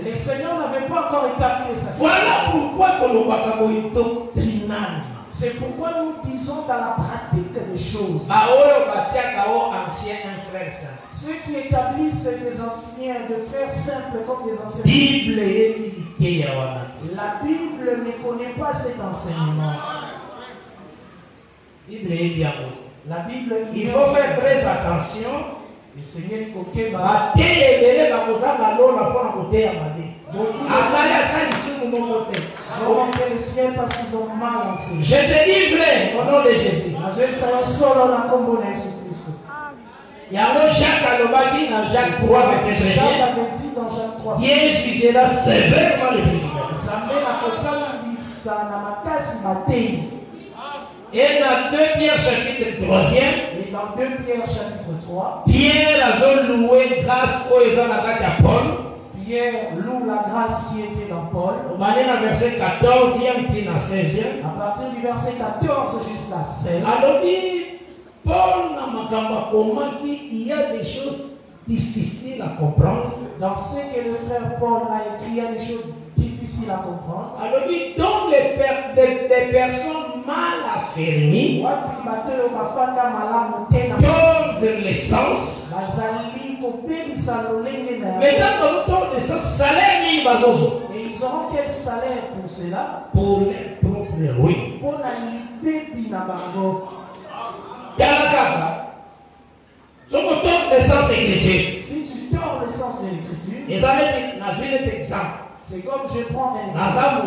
Les seigneurs n'avaient pas encore établi les sacrifices. Voilà pourquoi doctrinal. C'est pourquoi nous disons dans la pratique des choses. Ceux qui établissent les anciens, de frères simples comme des anciens. La Bible ne connaît pas cet enseignement. La Bible, il faut faire très attention. Le Seigneur Kokeba. Le ciel parce qu'ils ont mal enseigné. Je te dis vrai au nom de Jésus. Il y a un Jacques Alobaki dans Jacques 3, verset 1. Dieu jugera sévèrement les prédicateurs. Et dans 2 Pierre chapitre 3e, et dans 2 Pierre chapitre 3, Pierre a loué grâce aux gens à Paul. Pierre loue la grâce qui était dans Paul. Au verset 14e, à 16e. À partir du verset 14 jusqu'à 16. Alors, Paul n'a pas compris qu'il y a des choses difficiles à comprendre. Dans ce que le frère Paul a écrit, il y a des choses difficiles à comprendre. Alors, dans des personnes mal affermies, dans de l'essence, mais dans le sens salaire, et ils auront quel salaire pour cela? Pour leur propre ruine. Si tu tords le sens de l'écriture, c'est comme je prends un exemple.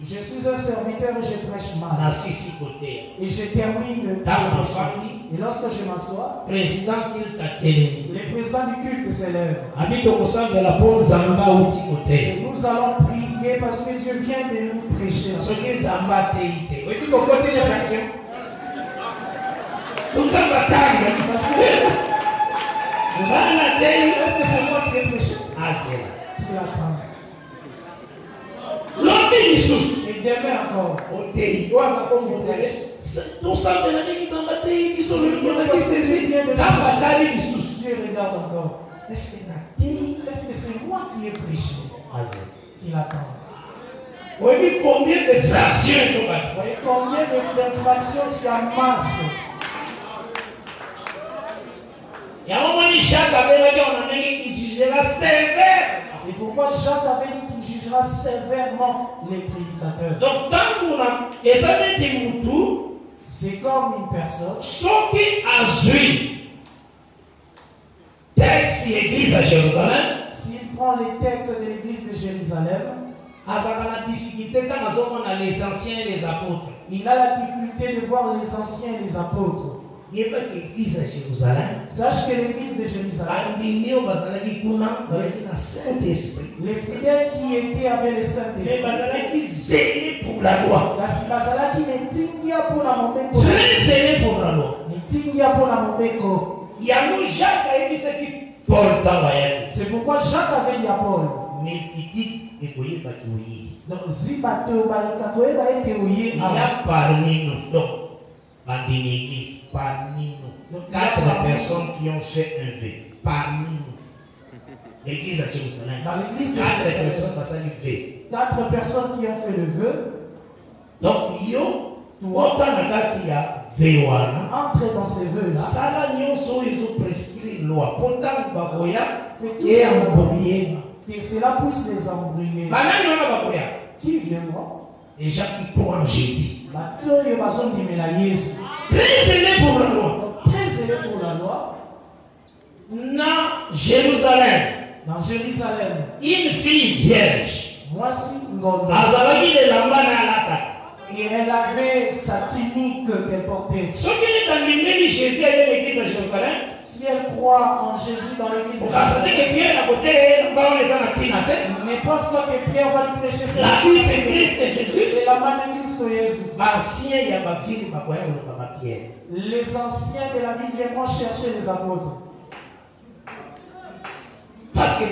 Je suis un serviteur et je prêche mal. Et je termine. Et lorsque je m'assois, le président du culte s'élève. Et nous allons prier parce que Dieu vient de nous prêcher. Est-ce que c'est moi qui ai prêché? Qui l'attend? Et demain encore. Dieu regarde encore. Est-ce que c'est moi qui ai prêché? Qui l'attend? Combien de fractions tu as? Combien d'infractions tu amasses? Il y a un moment où Jacques avait dit qu'il jugera sévère. C'est pourquoi Jacques avait dit qu'il jugera sévèrement les prédicateurs. Donc, tant qu'on a c'est comme une personne qui a joué texte l'église à Jérusalem. S'il prend les textes de l'église de Jérusalem, il a la difficulté quand on a les anciens et les apôtres. Il a la difficulté de voir les anciens et les apôtres. Sache que l'église de Jérusalem, les fidèles qui étaient avec le Saint-Esprit, pour la loi. Très zélé pour la loi. C'est pourquoi Jacques avait dit à Paul, donc, il y a parmi nous, donc, dans l'église, parmi nous, 4 personnes qui ont fait un vœu. Parmi nous. L'église à Jérusalem. Dans l'église de 4 Jérusalem. personnes passent le vœu. 4 personnes qui ont fait le vœu. Donc, entre dans ces vœux-là. Ils ont prescrit la loi. Que cela puisse les embrouiller. Qui viendront? Les gens qui croient en Jésus. Très zélé pour la loi. Très zélé pour la loi. Dans Jérusalem. Dans Jérusalem. Une fille vierge. Voici Ngondo. Et elle avait sa tunique qu'elle portait. Si elle croit en Jésus dans l'église de Jérusalem, ne pense pas que Pierre va lui prêcher cette Jésus. et la main de Christ Jésus. Les anciens de la ville viendront chercher les apôtres. Parce que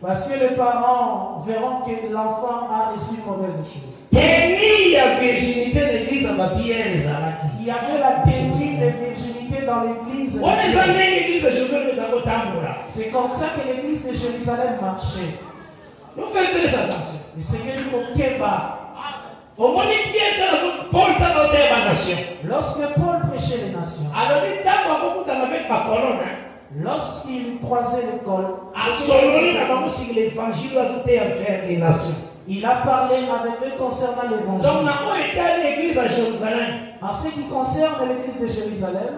Parce que les parents verront que l'enfant a reçu une mauvaise chose. Il y avait la théorie de virginité dans l'église. C'est comme ça que l'église de Jérusalem marchait. Et c'est que lorsque Paul prêchait les nations, lorsqu'il croisait l'école, il a parlé avec eux concernant l'évangile. En ce qui concerne l'église de Jérusalem,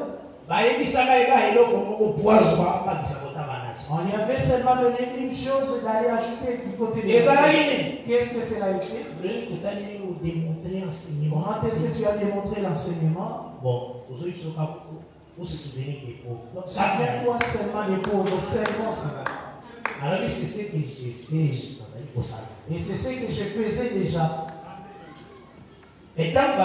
on lui avait seulement donné une chose d'aller ajouter du côté de l'Église. Qu'est-ce que cela a été? Comment est-ce que tu as démontré l'enseignement? Bon, vous se souvenez des pauvres. Donc, souviens-toi seulement des pauvres, seulement ça. Alors, c'est ce que j'ai fait. Et c'est ce que je faisais déjà. Et tant que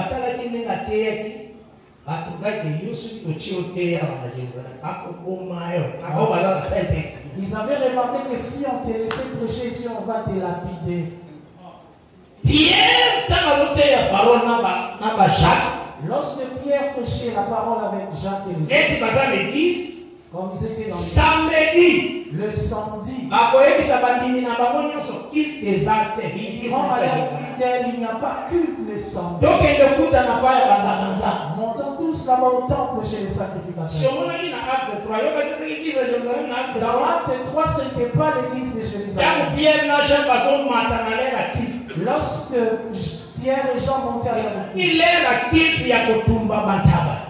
ils avaient remarqué que si on te laissait prêcher ici, on va te lapider. Pierre, lorsque Pierre prêchait la parole avec Jacques et les autres, comme ils étaient dans le samedi, ils diront à leurs fidèles, il n'y a pas culte le samedi. Montons tous là-bas au temple chez les sacrificateurs. Dans Acte 3, ce n'était pas l'église de Jérusalem. Lorsque Pierre et Jean montaient à la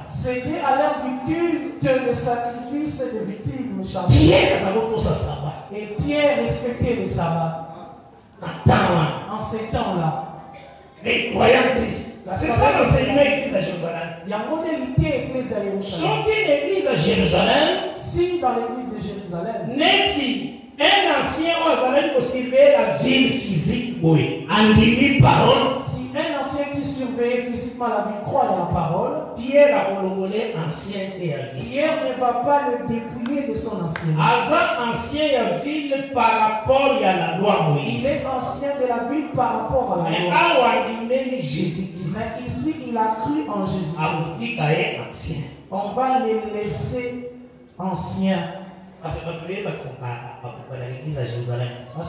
c'était à l'heure du culte, le sacrifice de victimes. Et Pierre respectait le sabbat. En ces temps-là. Les croyants Christ. C'est ça l'enseignement ici à Jérusalem. Il y a une modalité église à Jérusalem. Sauf une église à Jérusalem. Si dans l'église de Jérusalem, un ancien qui surveillait la ville physique, en parole. Si un ancien qui surveillait physiquement la ville croit à la parole, Pierre a prolongé ancien Pierre ne va pas le dépouiller de son ancienneté. Ancien ville par rapport à la loi Moïse. Il est ancien de la ville par rapport à la loi. Mais ici, il a cru en Jésus-Christ. On va les laisser anciens. Parce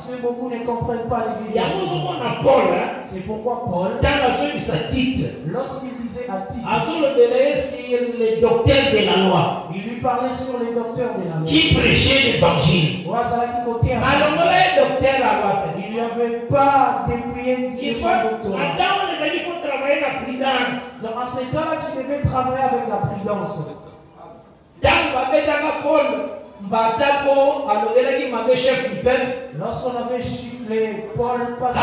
que beaucoup ne comprennent pas l'église de Jérusalem. C'est pourquoi Paul, lorsqu'il disait à Tite, le docteur de la loi, il lui parlait sur les docteurs de la loi, qui prêchait l'évangile. Il ne lui avait pas dépouillé de son doctorat. Donc en ces cas-là, tu devais travailler avec la prudence. Lorsqu'on avait giflé giflé, Paul passe.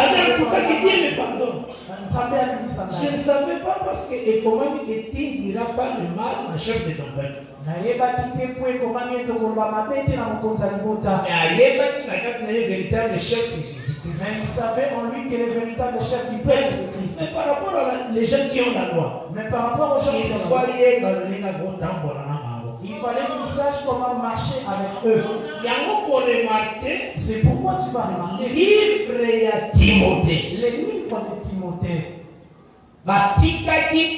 Je ne savais pas parce que et comment tu ne diras pas le mal au chef de ton peuple. Mais véritable chef c'est Jésus-Christ. Mais il savait en lui que le véritable chef du peuple c'est Christ. Mais par rapport à les gens qui ont la loi. Mais par rapport aux gens qui ont la loi. Il fallait qu'ils sachent comment marcher avec eux. C'est pourquoi tu vas remarquer les livres de Timothée.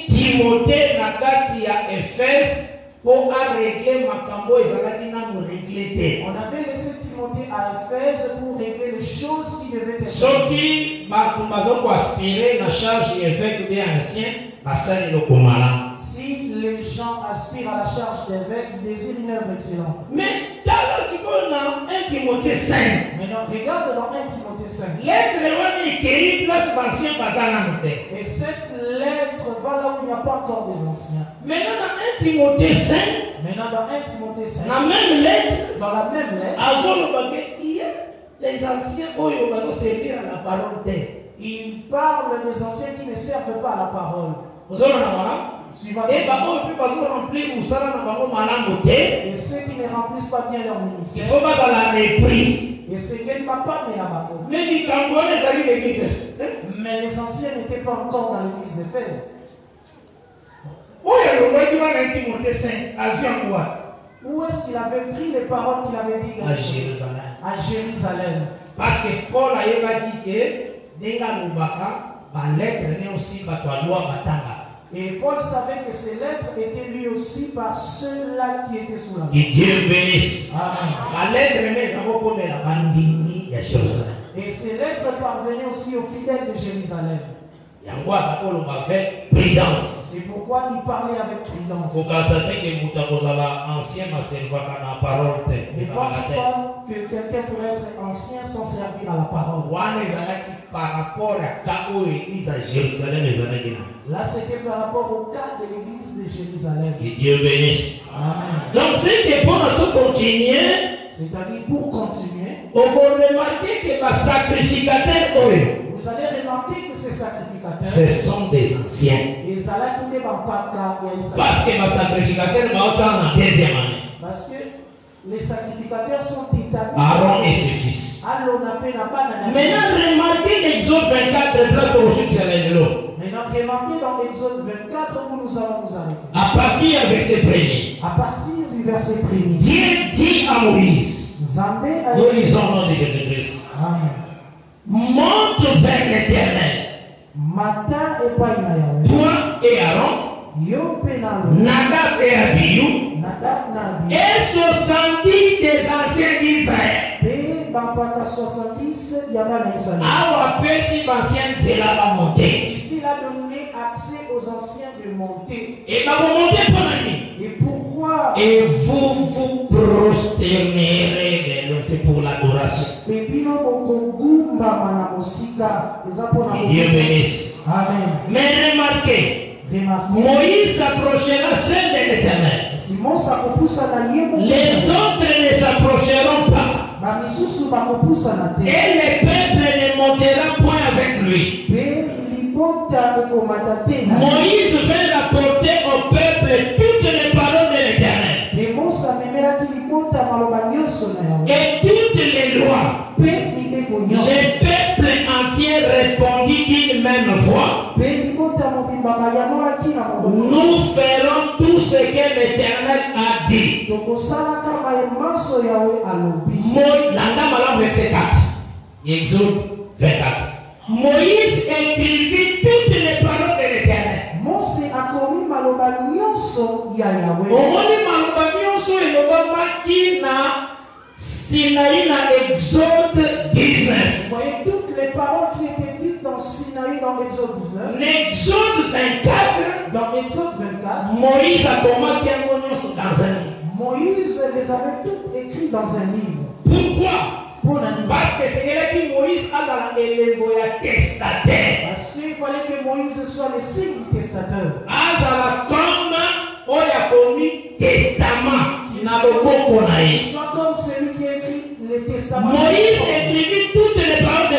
Timothée na kati ya Éphèse pour régler makambo ezalaki na mo régler. On avait laissé Timothée à Éphèse pour régler les choses qui devaient être. Soki bazoko aspirer na charge évêque bien ancien basali lokomala. Si les gens aspirent à la charge d'évêque, ils désirent une œuvre excellente. Mais dans ce qu'on a 1 Timothée 5. Maintenant, regarde dans 1 Timothée 5. Lettre écrite place ancien bazana noté. Et cette lettre va là où il n'y a pas encore des anciens. Maintenant dans 1 Timothée 5. Maintenant dans 1 Timothée 5. La même lettre. Dans la même lettre. Il y a des anciens qui vont servir à la parole d'eux. Il parle des anciens qui ne servent pas à la parole. Vous avez et ceux qui ne remplissent pas bien leur ministère. Il faut pas la mépris. Et c'est qu'elle ne va pas mais la bas. Mais les anciens n'étaient pas encore dans l'église d'Éphèse. Où est-ce qu'il avait pris les paroles qu'il avait dit à Jérusalem? À Jérusalem. Parce que Paul a dit que Denga Lubaka, ma lettre n'est aussi pas toi loi matanga. Et Paul savait que ces lettres étaient lues aussi par ceux-là qui étaient sous la loi. Que Dieu bénisse. Amen. La lettre n'est pas comme la bandini à Jérusalem. Et ces lettres parvenaient aussi aux fidèles de Jérusalem. Avec prudence. C'est pourquoi il parlait avec prudence. Ne pense pas que quelqu'un pourrait être ancien sans servir à la parole. Par rapport à l'église à Jérusalem. Là, c'était par rapport au cas de l'église de Jérusalem. Que Dieu bénisse. Amen. Donc, c'est pour continuer. C'est-à-dire pour continuer. On va remarquer que les sacrificateurs, vous allez remarquer que ces sacrificateurs, ce sont des anciens. Parce que les sacrificateurs vont en deuxième année. Parce que les sacrificateurs sont établis. Aaron et ses fils. Maintenant, remarquez l'Exode 24, place pour le l'eau. Maintenant, remarquez dans l'Exode 24 où nous allons nous arrêter. À partir du verset 1er. À partir du verset 1er. Dieu dit à Moïse. Nous lisons au nom de Jésus-Christ. Amen. Monte vers l'Éternel. Toi et Aaron. Nadab et Abihu. Et 70 des anciens d'Israël. Ici, il a donné accès aux anciens de monter. Et pourquoi? Et vous vous prosternerez. C'est pour l'adoration. Dieu bénisse. Amen. Mais remarquez. Moïse s'approchera seul de l'Éternel. Les autres ne s'approcheront pas. Et le peuple ne montera point avec lui. Moïse vint rapporter au peuple toutes les paroles de l'Éternel. Et toutes les lois. Le peuple entier répondit d'une même voix. Nous ferons tout ce que l'Éternel a dit. Verset 4. Exode 24. Moïse écrivit toutes les paroles de l'Éternel. Sinaï na Exode 19. Vous voyez toutes les paroles qui étaient dites dans Sinaï dans Exode 19. L'exode 24. Dans Exode 24. Moïse a commencé à dans un livre. Moïse les avait toutes écrites dans un livre. Pourquoi? Parce que c'est là que Moïse a dans la testataire. Parce qu'il fallait que Moïse soit le signe testateur. Azala comme on a commis testament. Soit comme celui qui écrit le testament. Moïse écrivit toutes les paroles de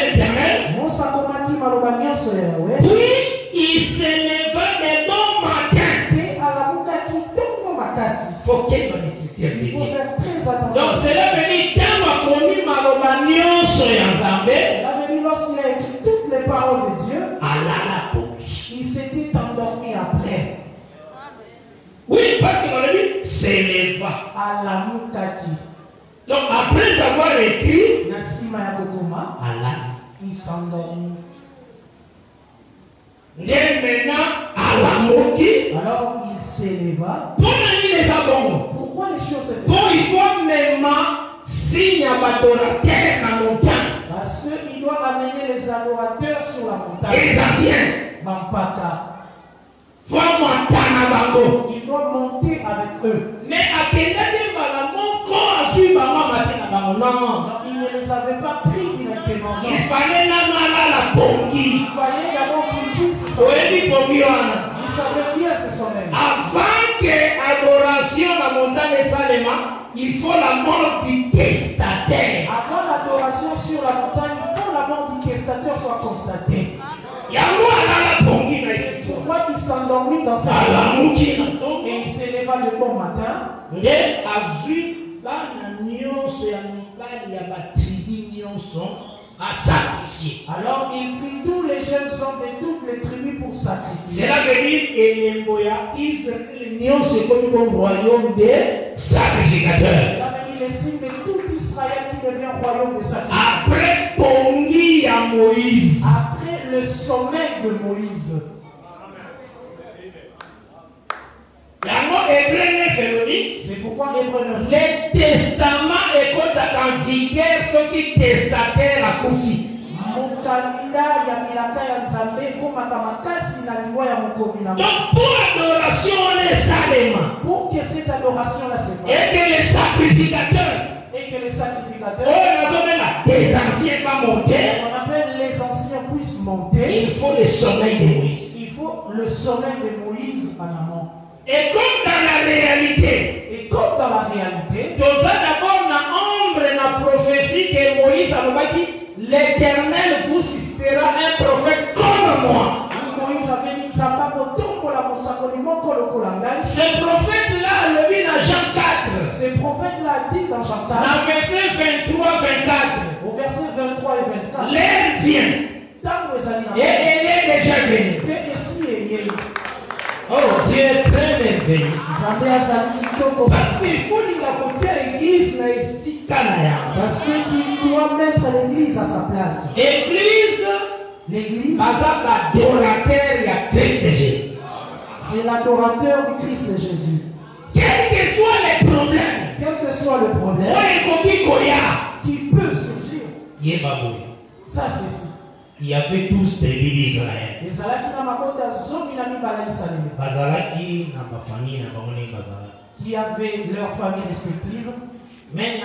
faut qu'il va l'écriture de Il faut Dieu. faire très attention. Donc cela veut dire quand on a connu maloba nyonso ya Nzambe, Cela veut dire lorsqu'il a écrit toutes les paroles de Dieu, alala poki. il s'était endormi après. Oui, parce qu'on a dit s'éleva. À la Moukaki. Donc après avoir écrit, Nasima Yabogoma, alala. il s'endormit. Maintenant, alamoki. Alors il s'éleva. Pourquoi les choses se Bon, il faut même signe adorateur à montagne. Parce qu'il doit amener les adorateurs sur la montagne. Les anciens. Bampaka. Il doit monter avec eux. Mais non, il ne les avait pas pris directement. Il fallait d'abord qu'ils puissent se sortir. Vous savez bien ce sont même. Avant que l'adoration à la montagne Salema, il faut la mort du testataire. Avant l'adoration sur la montagne, il faut la mort du testataire soit constatée. Pourquoi il s'endormit dans sa maison et il s'éleva de bon matin? Alors il prit tous les jeunes hommes de toutes les tribus pour sacrifier. Cela veut dire Israël royaume des sacrificateurs. Cela veut dire les signes de tout Israël qui devient royaume des sacrificateurs. Après Pongi à Moïse. Après le sommet de Moïse. C'est pourquoi Hébreu 9. Le testament est en vigueur ce qui testataire a confié. Donc pour adoration on est Salema. Pour que cette adoration là se fasse. Et que les sacrificateurs. Des anciens pas monter. On appelle les anciens puissent monter. Il faut le sommeil de Moïse. Il faut le sommeil de Moïse en amont. Et comme dans la réalité, nous avons d'abord la prophétie que Moïse a dit, l'Éternel vous suscitera un prophète comme moi. Moïse avait dit ce prophète-là le dit dans Jean 4. Ce prophète-là dit dans Jean 4. Dans verset 23-24. Au verset 23 et 24. L'heure vient. Et elle est déjà venue. Oh, Dieu est très merveilleux. Parce qu'il faut l'église ici, Canaya. Parce que tu dois mettre l'église à sa place. L'église, l'adorateur et Christ Jésus. C'est l'adorateur du Christ de Jésus. Quel que soit les problèmes, qui peut surgir. Ça c'est ça. Il y avait 12 tribus d'Israël. Qui avaient leurs familles respectives. Mais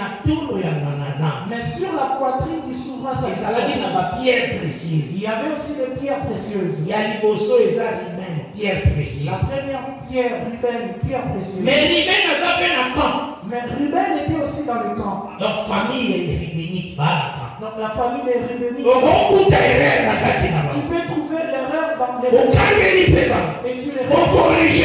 sur la poitrine du souverain sacrificateur, il y avait aussi des pierres précieuses. La première pierre, Ruben, pierre précieuse. Mais Ruben était aussi dans le camp. Donc famille est donc la famille des Rubénites. Tu peux trouver l'erreur dans les et tu les corriges.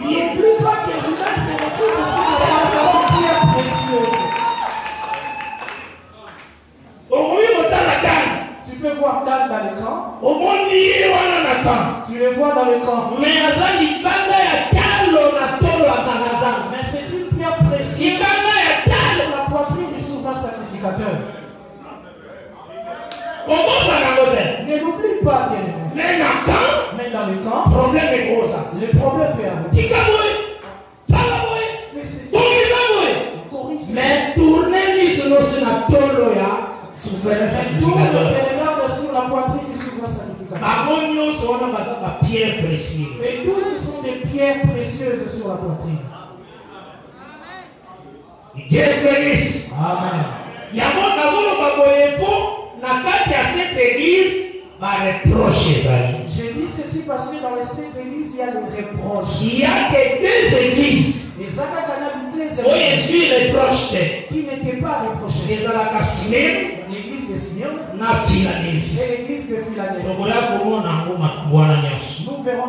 N'oublie pas que Ruben se retrouve aussi dans une pierre précieuse. Tu peux voir Dan dans le camp. Tu le vois dans le camp. Mais c'est une pierre précieuse dans la poitrine du souverain sacrificateur. Ne l'oublie pas, bien-aimé. Mais dans le camp, le problème peut arriver. Mais tournez-lui sur la tolo ya souverain sacrificateur. Regarde sur la poitrine du souverain sacrificateur. Et tous ce sont des pierres précieuses sur la poitrine. Dieu bénisse. Amen. Cette église va reprocher. J'ai dit ceci parce que dans cette église il y a le reproche. Il y a que deux églises. Qui n'étaient pas reprochées. L'église de Smyrne et l'église de Philadelphie. Nous verrons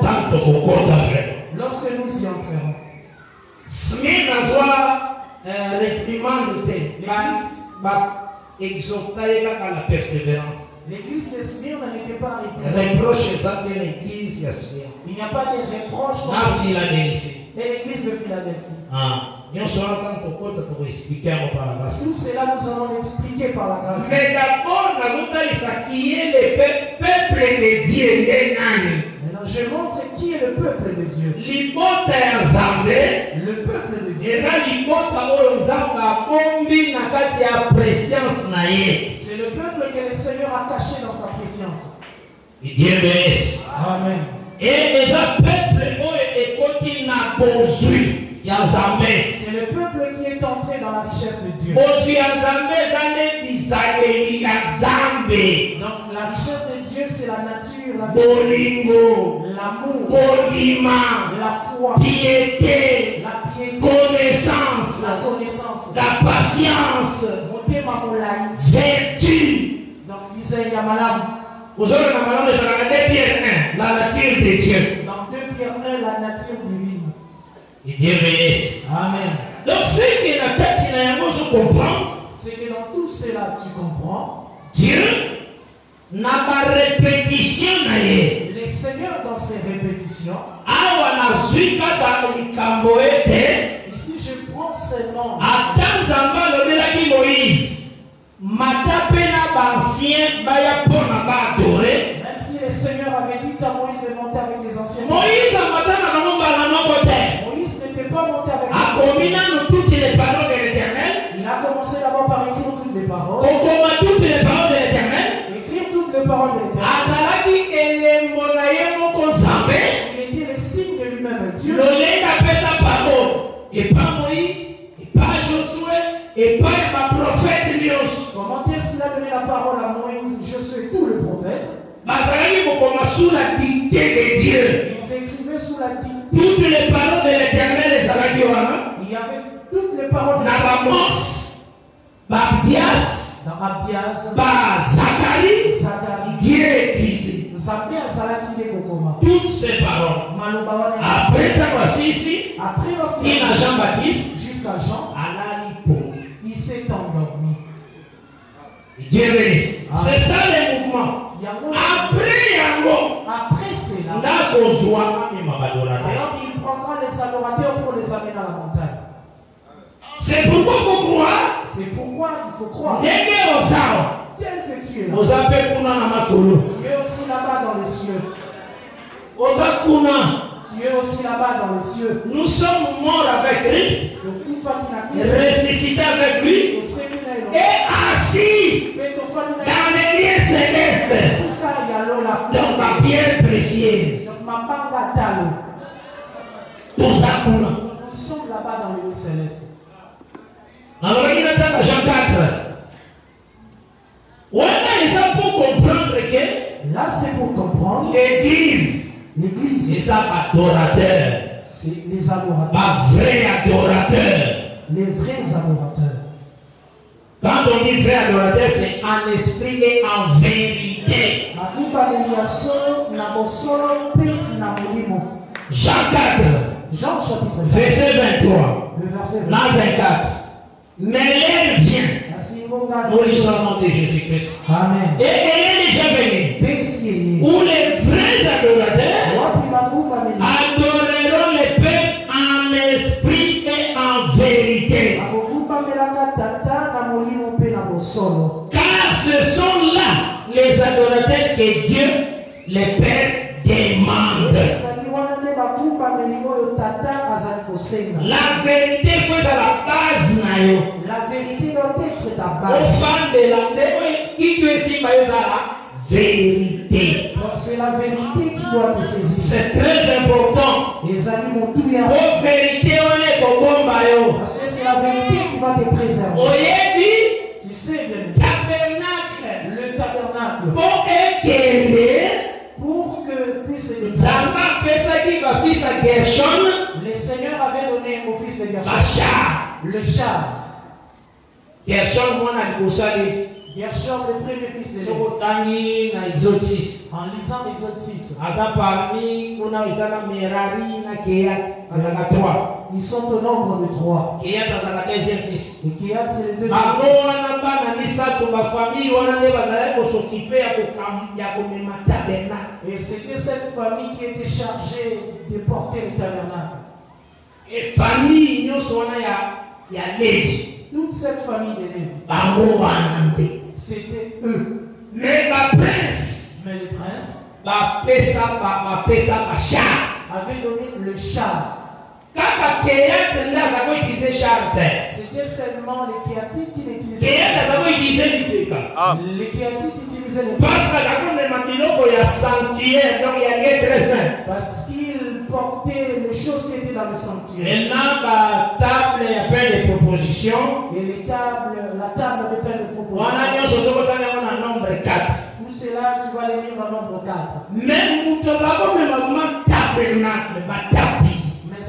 Lorsque nous y entrerons, l'église de Smyrne n'était pas réprimandée. Il n'y a pas de reproche dans l'église de Philadelphie. Tout cela nous allons l'expliquer par la grâce. Mais d'abord, qui est le peuple de Dieu. Maintenant, je montre qui est le peuple de Dieu. Le peuple de Dieu. C'est le peuple que le Seigneur a caché dans sa préscience. Et Dieu bénisse. Amen. Et les peuples c'est le peuple qui est entré dans la richesse de Dieu. Donc la richesse de Dieu, c'est la nature, la vie, l'amour, la foi, piété, la connaissance, la patience, vertu. Donc Isaïe Yamalam. Vous aurez la malade de la Pierre 1, la nature de Dieu. Dans 2 Pierre 1, la nature divine. Et Dieu bénisse. Amen. Donc c'est que la tête, c'est que dans tout cela, tu comprends. Dieu n'a pas répétition. Le Seigneur dans ses répétitions. Ici, je prends ce nom. Moïse. Même si le Seigneur avait dit à Moïse de monter avec les anciens. Moïse n'était pas monté avec toutes les paroles de l'Éternel. Il a commencé d'abord par écrire toutes les paroles. Toutes les paroles de l'Éternel. Écrire toutes les paroles de l'Éternel. Il était le signe de lui-même, Dieu. Et pas Moïse, et pas Josué, et pas ma prophète Dios. Comment est-ce qu'il a donné la parole à Moïse, Josué, tout le prophète? Sous la dictée de Dieu. Ils écrivaient sous la dictée. Toutes les paroles de l'Éternel, il y avait toutes les paroles de l'Éternel. Abdias, Zacharie, Dieu écrivit. Toutes ces paroles. Après Jean-Baptiste, jusqu'à Jean, il s'est endormi. Dieu bénisse. C'est ça le mouvement. Après cela, alors il prendra les adorateurs pour les amener à la montagne. C'est pourquoi il faut croire. C'est pourquoi il faut croire. Tel que tu es là. Tu es aussi là-bas dans les cieux. Tu es aussi là-bas dans les cieux. Nous sommes morts avec Christ, ressuscités avec lui, et assis dans les lieux célestes, dans ma pierre précieuse. Nous sommes là-bas dans les lieux célestes. Jean 4. Pour comprendre que là, c'est pour comprendre l'église, c'est adorateurs. C'est les adorateurs. Pas vrais adorateurs. Les vrais adorateurs. Quand on dit vrai adorateur, c'est en esprit et en vérité. Jean 4. Jean chapitre 4. Verset 23. Le verset 24. Mais l'heure vient. Nous lisons le nom de Jésus-Christ. Amen. Et elle est déjà venue. Où les vrais adorateurs adoreront le Père en esprit et en vérité. Car ce sont là les adorateurs que Dieu, le Père, demande. La vérité faut à la base. La vérité doit être ta base. Aux fans de la vérité. Donc c'est la vérité qui doit te saisir. C'est très important. Les amis m'ont tout bien. Vérité, on est au bon baillot. Parce que c'est la vérité qui va te préserver. Tu sais, le tabernacle. Pour que puisse le Seigneur avait donné au fils de Gershon le char. Gershon, moi, Gershom, le premier fils de Lévi. Sokotangi na Exode 6. En lisant Exode 6. Aza parmi kuna izana Merari na Kehat azaka 3. Ils sont au nombre de 3. Kehat azaka deuxième fils. Et Kehat, c'est le deuxième Bango fils. wana bana misato ba famille wana nde bazala ko s'occuper ya komema tabernacle. Et c'était cette famille qui était chargée de porter le tabernacle. Et famille nyonso wana ya Lévi. Toute cette famille de Lévi. Bango wana nde. C'était eux. Mais la prince. Mais le prince. Ba pesa ba char. Avait donné le char. Kaka Kehat ndaza ko utiliser char terre. C'était seulement les Kéhatites qui l'utilisaient. Kehat aza ko utiliser lipeka. Les Kéhatites utilisaient les Parce que la comme biloko ya sanctuaire donc il y a lieu très saint. Parce qu'ils portaient les choses qui étaient dans le sanctuaire. Maintenant la table ya pain de proposition. Et les tables, la table de pain de proposition. Wana nyonso sokotanga wana nombre 4. Tout cela, tu vas les lire dans nombre 4. Même muto za ko mema tabernacle ba tapi.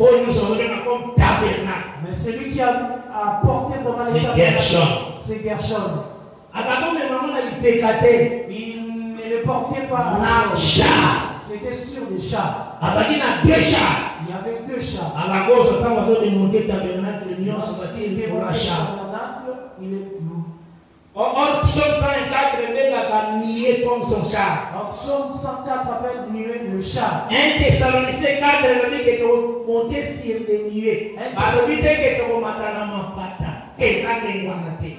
Oh nous sommes comme tabernacle. Mais celui qui a porté vraiment les C'est Gershom. C'est Gershom. Azako mema mona lipekate. Il ne le portait pas Na char. C'était sur des chars. Azaki na deux chars. Il y avait 2 chars. À la gauche, quand on va démonter tabernacle, nyonso bati pour la char. Il est Or, psaume 104, Rebecca va nier comme son char. en psaume 104 appelle nuée le char. 1 Thessaloniciens 4, le dit que tu monter sur des nuées. Parce que tu sais que tu vas mater ma pata. Et ça, tu vas mater.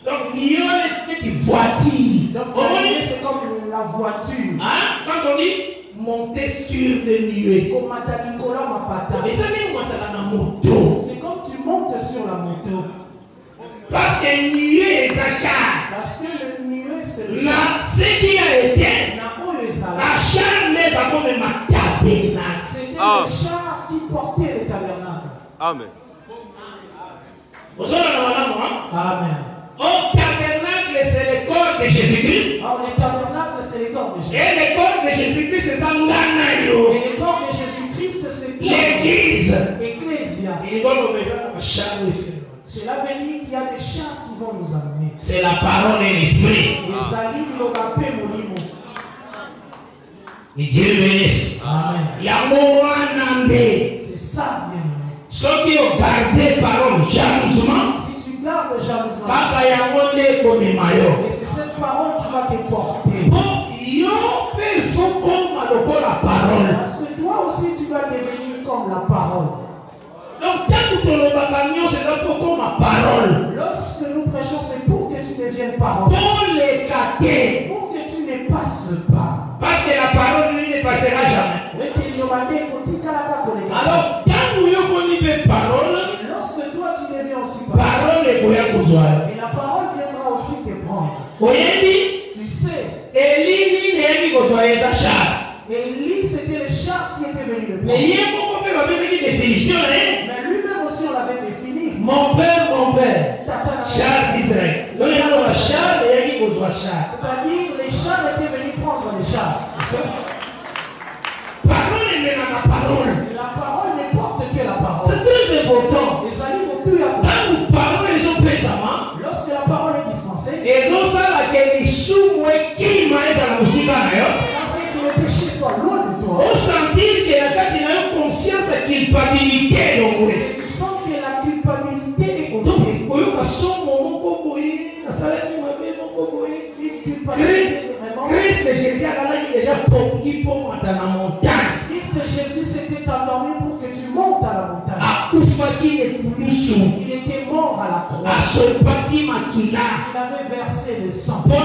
Donc, nuée, c'est une voiture. Donc, c'est comme la voiture. Hein? Quand on dit monter sur des nuées. Comme Nicolas ma pata. Mais ça, même monter dans la moto. C'est comme tu montes sur la moto. Parce que nuée est un char. Parce que le nuée, c'est le Là, char. ce qui a été. La char n'est pas comme ma tabernacle. C'était le char qui portait le tabernacle. Amen. Vous avez un Amen. Au tabernacle, c'est le corps de Jésus-Christ. Alors, le tabernacle, c'est le corps de Jésus. Et le corps de Jésus-Christ, c'est ça. Et le corps de Jésus-Christ, c'est l'église. Ecclésia. Il va nous mettre à char. Cela veut dire qu'il y a des chars qui vont nous amener. C'est la parole et l'esprit. Les amis, ils l'ont appelé Molimo. Et Dieu bénisse. Amen. C'est ça, bien-aimé. Ceux qui ont gardé parole jalousement, Si tu gardes jalousement, et et c'est cette parole qui va te porter. bon, il faut comme la parole. Parce que toi aussi, tu vas devenir comme la parole. Donc, tant que le bâtiment, c'est ça pour comme ma parole. Lorsque nous prêchons, c'est pour que tu deviennes parole. Pour les cater. Pour que tu ne passes pas. Parce que la parole, lui, ne passera jamais. Alors, quand nous connaissons parole, Et lorsque toi, tu deviens aussi parole. parole est pour y Et la parole viendra aussi te prendre. avoir. Tu sais, Élie n'est pas besoin de char. Élie, c'était le char qui était venu le Mais prendre. il y a beaucoup de définition. Mais lui-même aussi, on l'avait défini. Mon père, char d'Israël. Donnez-moi le char et il y a besoin de char. C'est-à-dire, les chars étaient venus prendre les chars. C'est ça. Parole est maintenant la parole. Et la parole ne porte que la parole. C'est très important. Les amis vont tout y apprendre. Quand nous parlons, ils ont pésamment. Lorsque la parole est dispensée, Ils ont ça là que les sous-mouets qui m'a dans la musique d'ailleurs. afin que le péché soit loin de toi. On sentit que la tête il a une conscience de culpabilité. Et tu sens que la culpabilité est au Donc, pied. on a son moment pour boyer. La salle qui m'a fait mon boyer. Une culpabilité vraiment. Christ Jésus a déjà pour qui pour moi dans la montagne. Christ Jésus s'était endormi pour que tu montes à la montagne. A Koufaki et Koulousou. Il était mort à la croix. A Solpaki Makila. Il avait versé le sang Pour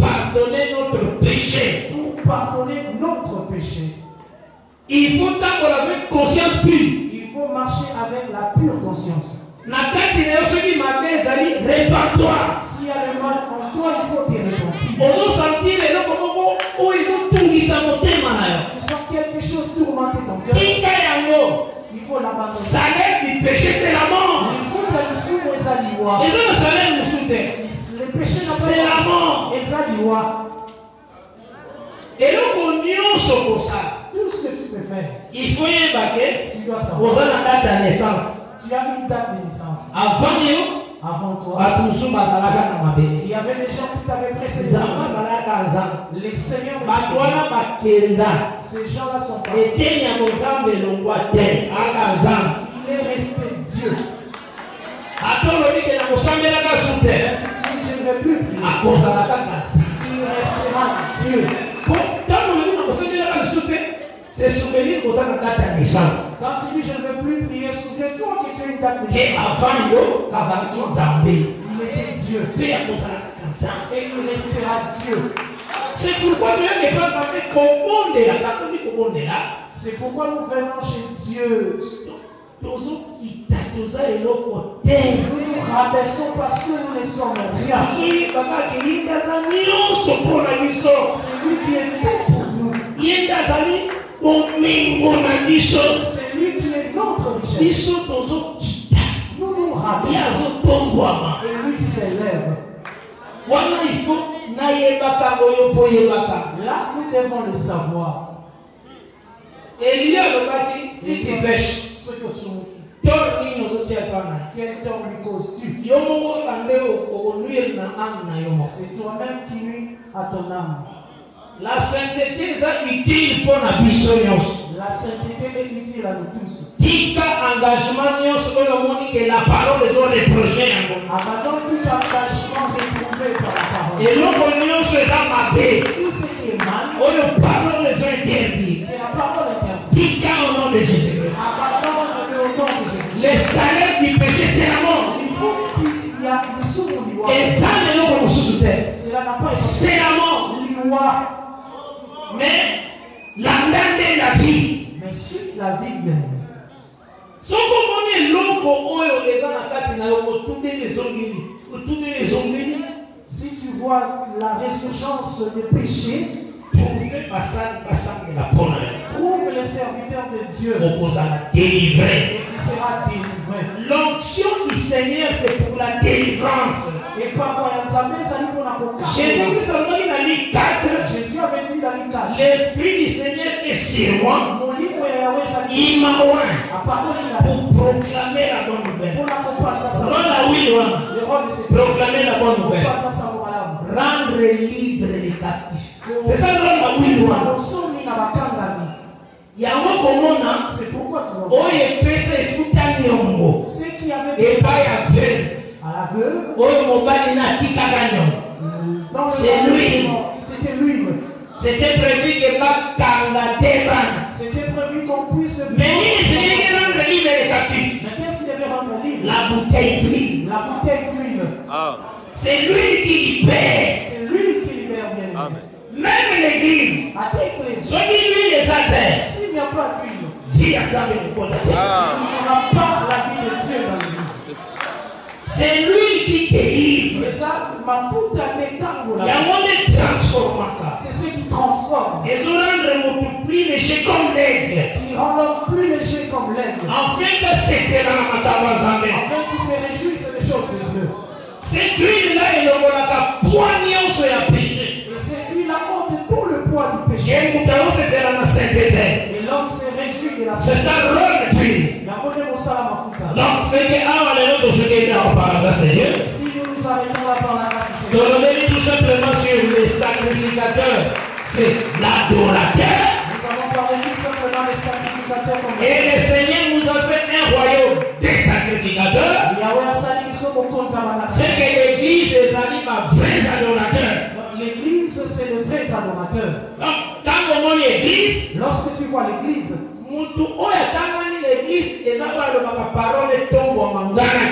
pardonner notre péché. pour pardonner notre péché. Il faut d'abord avec conscience pure. Il faut marcher avec la pure conscience. La tête il y a ceux qui m'ont dit répare-toi. S'il y a le mal en toi, il faut te repentir. On a senti les gens où ils ont tout qui s'amonté maintenant. Tu sens quelque chose tourmenter ton cœur. Il faut l'abandonner. Salaire du péché c'est la mort. Il faut que tu sois Ils ont le salaire nous soutient. le péché n'a pas C'est la mort. Et donc on y pour ça. Tout ce que tu peux faire, Il faut y embarquer. tu dois Vous savoir. avez la date de naissance. Tu as une date de naissance. Avant nous, Avant toi, il il y avait des gens qui t'avaient précédé. Les seigneurs ces gens-là sont partis. Il est resté Dieu. Même si tu dis je ne vais plus prier, il restera Dieu. C'est souvenir aux ans de date de naissance. Quand tu dis je ne veux plus prier, souviens-toi que tu as une date de Et naissance. avant yo, Il était Dieu. Et il restera Dieu. c'est pourquoi Dieu n'est pas en train de là. C'est pourquoi nous venons chez Dieu. Nous nous rabaissons parce que nous ne sommes rien. C'est lui qui est fait pour nous. C'est lui qui est notre richesse. Nous nous rabaissons et lui s'élève. Là, nous devons le savoir. Si tu pêches, Ce que sont quel tort lui causes-tu? C'est toi-même qui nuis à ton âme. la sainteté est utile pour la mission. La sainteté est utile à nous tous. Tika engagement que la parole est des projets. Abandonne tout engagement réprouvé par la parole. Et l'opinion se mabé. Tout ce qui est mal, Oh, la parole les a interdit. et la parole est interdite. Tika au nom de Jésus-Christ. Abandonne le nom de Jésus. Le salaire du péché, c'est la mort. Il faut qu'il y a du sous-liwa. Et ça, les noms comme sous terre. Cela n'a pas été C'est la mort. liwa. Mais la dame de la vie. Mais sur la vie, bien aimé. Ce qu'on est l'homme, les gens à Katina, toutes les ongles. Si tu vois la résurgence des péchés, trouve les serviteurs de Dieu et tu seras délivré. L'onction du Seigneur, c'est pour la délivrance. Et par quoi ça nous a Jésus-Christ a dit 4. Jésus avait dit dans les 4. L'Esprit du Seigneur est sur moi. Mon livre est Yahweh, ça dit Il m'a oint à parole pour proclamer la bonne nouvelle. pour la comprendre ça. Voilà, oui, loin. Le rôle de ces Proclamer la bonne nouvelle. comprendre ça, voilà. Rendre libre les captifs. C'est ça, le oui, loin. Yango komona, C'est pourquoi tu vois. oye pesa efuta nyongo. Ceux qui avaient Et pas ya veuve. à la veuve, Oyo mobali na tikaka nyongo. dans le C'est lui. C'était lui. C'était prévu que bakanga debana. C'était prévu qu'on puisse. Mais il s'est rendre libre les captifs. Mais qu'est-ce qu'il devait rendre libre? La bouteille d'huile. La bouteille d'huile. C'est lui qui libère. C'est lui qui libère bien. Amen. Même l'église. À tes églises. Ceux qui lui les attendent. S'il n'y a pas d'huile, Vie à ça, mais vous connaissez. il n'y aura pas la vie de Dieu dans l'église. C'est lui qui délivre. Et ça, ma foute à mes Il y a kangourous. un monde transformant. C'est ce qui transforme. Et ils rendre mon plus léger comme l'aigle. Qui rend l'homme plus léger comme l'aigle. En fait, c'est dans la matabazame. Afin qu'il se réjouisse des choses de Dieu. Cette huile-là, elle est poignant sur la péché. Et cette huile ôte tout le poids du péché. Et nous avons cette dans la sainteté. Et l'homme se réjouit de la C'est ça le rôle de l'huile. Il y a beaucoup de salama futa. Donc, c'est que avant les autres, ce qui est en parlant, c'est Dieu. Si nous nous arrêtons là par la grâce du Donc, Seigneur, on est tout simplement sur les sacrificateurs. C'est l'adorateur. nous avons parlé tout simplement des sacrificateurs comme Et le Seigneur nous a fait un royaume des sacrificateurs. Yahweh a sali biso bokonza manasi. C'est que l'église est animée à vrais adorateurs. L'église, c'est les vrais adorateurs. Donc, quand on voit l'église, Lorsque tu vois l'église, mutu oyo atangani l'église eza balo baka parole tombo mangana.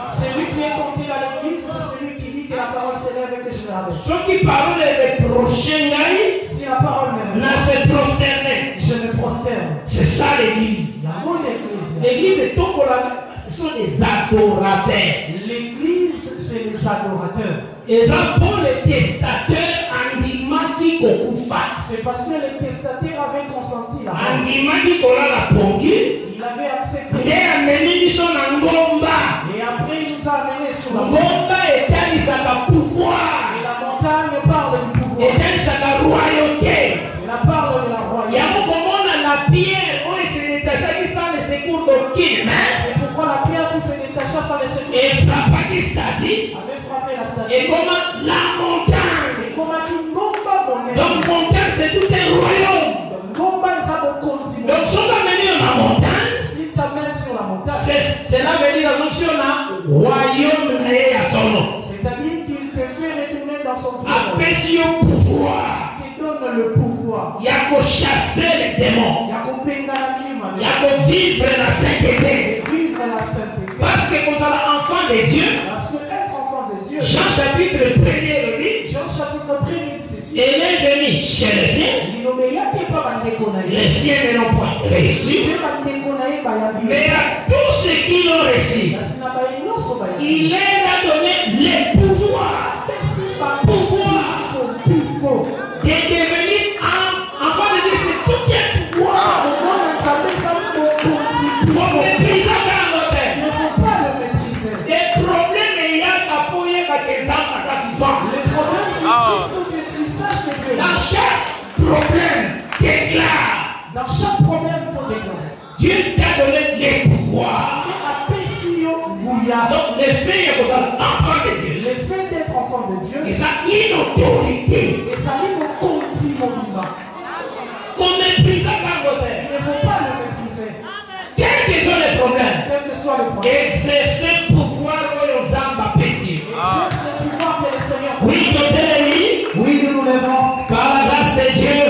celui qui est compté à l'église, c'est celui qui dit que la parole s'élève et que je la rabaisse. Soki parole reprocher ngai Si la parole me na se prosterner. je me prosterne. C'est ça l'église. Il y a mon église. L'église est tombola, ce sont des adorateurs. L'église, c'est les adorateurs. Et ça pour les testateurs andimaki kokufa. C'est parce que les testataires avaient consenti la mort. Andimaki kolala pongi. Il avait accepté. Nde ameni biso na ngomba. Et après, il nous a amenés sur la montagne. Ngomba etalisaka pouvoir. Et la montagne parle du pouvoir. Etalisaka royauté. Et la parle de la royauté. Yango komona la pierre oyo se détachaki sans le secours d'aucune main. C'est pourquoi la pierre qui se détacha sans les secours. Ezapaki avait frappé la statue. Et comment la montagne. Et comment tu Ngomba monnaie. Donc montagne c'est tout un royaume. Ngomba ça va continuer. Donc si on t'amène à la montagne, si t'amènes sur la montagne, cela veut dire donc si on a royaume à son nom. C'est-à-dire qu'il te fait retourner dans son pouvoir. Il te donne le pouvoir. Il y a qu'à chasser les démons. Il y a qu'à vivre la sainteté. Parce que vous êtes enfant de Dieu. Parce que être enfant de Dieu. Jean chapitre 1er le dit. Jean chapitre 1er dit ceci. Il est venu chez les siens. Les siens ne l'ont pas reçu. Mais à tous ceux qui l'ont reçu, il leur a donné le pouvoir. De devenir enfant de Dieu, c'est tout un pouvoir. On méprise à l'auteur. Il ne faut pas le maîtriser. Les problèmes, il y a à pouiller par des âmes à sa vivant. Les problèmes, c'est juste que tu saches que Dieu est. Dans chaque problème, déclare. Dans chaque problème, il faut déclarer. Dieu t'a donné les pouvoirs. Donc, le fait d'être enfant de Dieu. Le fait d'être enfant de Dieu. Il a une autorité. Et ça dit qu'on continue. Qu'on méprise à l'auteur. Il ne faut pas le mépriser. Quels que soient les problèmes. Quels que soient les problèmes. Exercer pouvoir aux âmes appréciées. Exerce le pouvoir que le Seigneur. Oui, donnez-le. Oui, nous nous levons. Par la grâce de Dieu.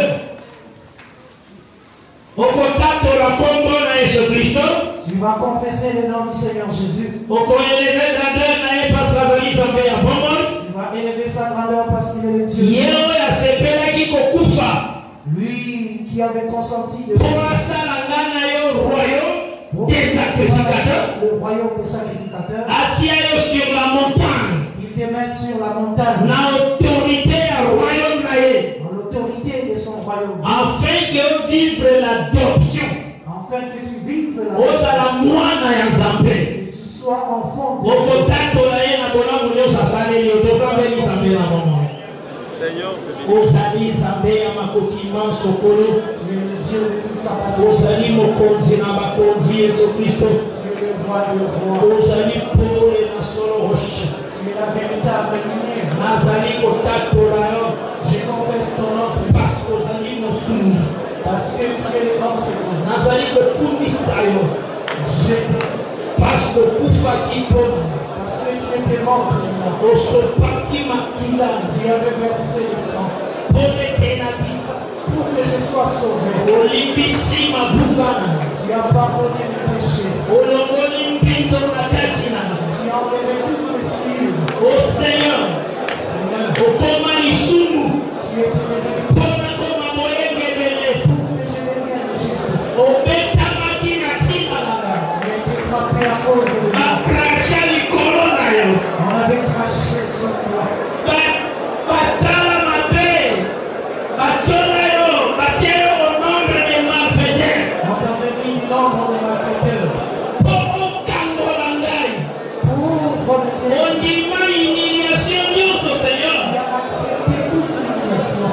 Au contact de la combo de Jésus-Christ. Tu vas confesser le nom du Seigneur Jésus. Tu vas élever sa grandeur parce qu'il est le Dieu. Lui qui avait consenti de le royaume des sacrificateurs. Sur la montagne. Il te met sur la montagne. L'autorité dans l'autorité de son royaume. Afin que vivre l'adoption. Afin que tu vives la que tu sois enfant de Seigneur, tu es la véritable lumière. Je confesse ton nom, parce que tu es le grand Seigneur. Parce que tu étais mort pour moi. Tu avais versé le sang pour que je sois sauvé. Tu as pardonné mes péchés. Tu as enlevé toutes mes souillures. Oh Seigneur, Seigneur, tu es élevé pour que je devienne juste. Tu as été frappé à cause de moi. On avait craché sur toi. On t'avait mis l'ombre de ma tête. Pour remettre. Tu as accepté toute humiliation.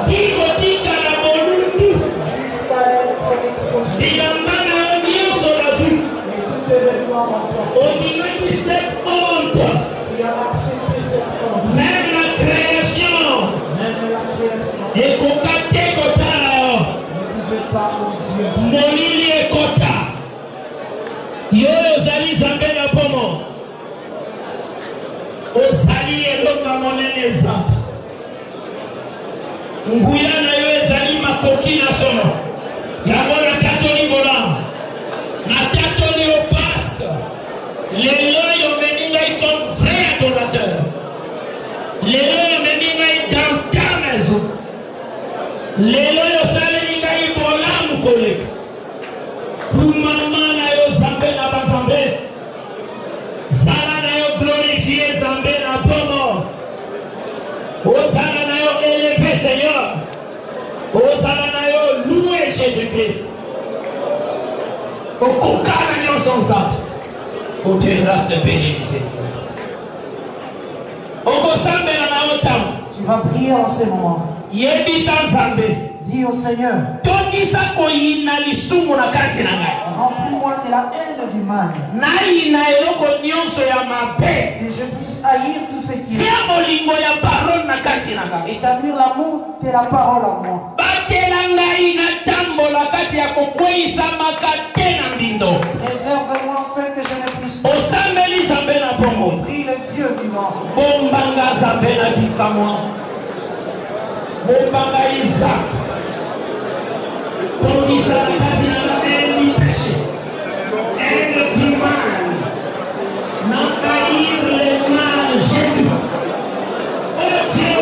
Jusqu'à être exposé. Et tout événement en toi. Tu as accepté cette honte. Même la création. Même la création Et kokate kota ne pouvait pas, mon Dieu. molili ekota yo ozali nzambe na bomo ozali elonga monene nzambe nguya na yo ezali makoki na sono yango natatoli bolamu natatoli yo paske lelo yomemi ngai comme vrai adorateur lelo yomemi ngai dans ta maison lelo yosaleli ngai bolamu koleka kumama na yo zambe na bazambe zala na yo glorifie zambe na bomo ozala na yo élevé Seigneur ozala na yo loué Jésus-Christ okokana nyonso nzambe ote grâce de béni miséricorde okosambela na yo ntango Tu vas prier en ce moment. yebisa nzambe Dis au Seigneur, tondisa koyina lisumu na kati na ngai remplis-moi de la haine du mal. Que je puisse haïr tout ce qui est. Établir l'amour de la parole en moi. Préserve-moi afin que je ne puisse pas. Prie le Dieu vivant. Jésus. Oh Dieu,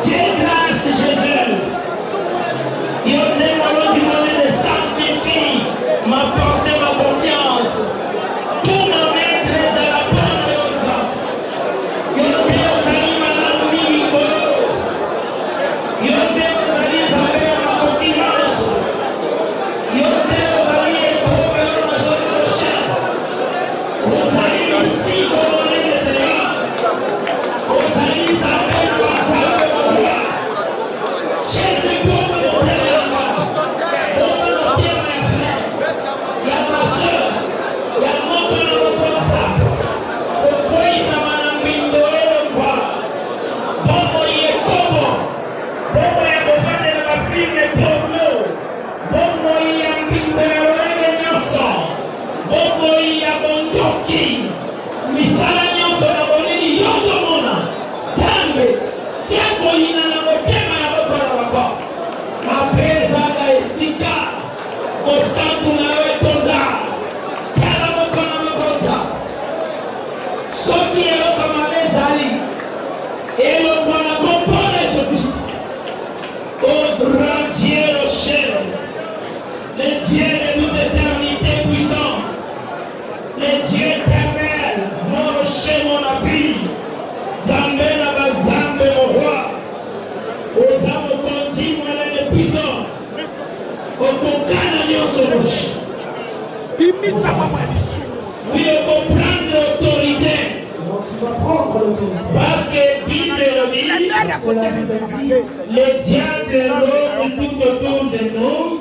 Dieu grâce Jésus. Il a demandé de sanctifier ma pensée, ma conscience. Pour me mettre à la bonne œuvre. Il a demandé ma famille, il a demandé ma confiance. Il a demandé pour me ici, pour les Seigneur. Jésus, pour me parce que le diable rôde tout autour de nous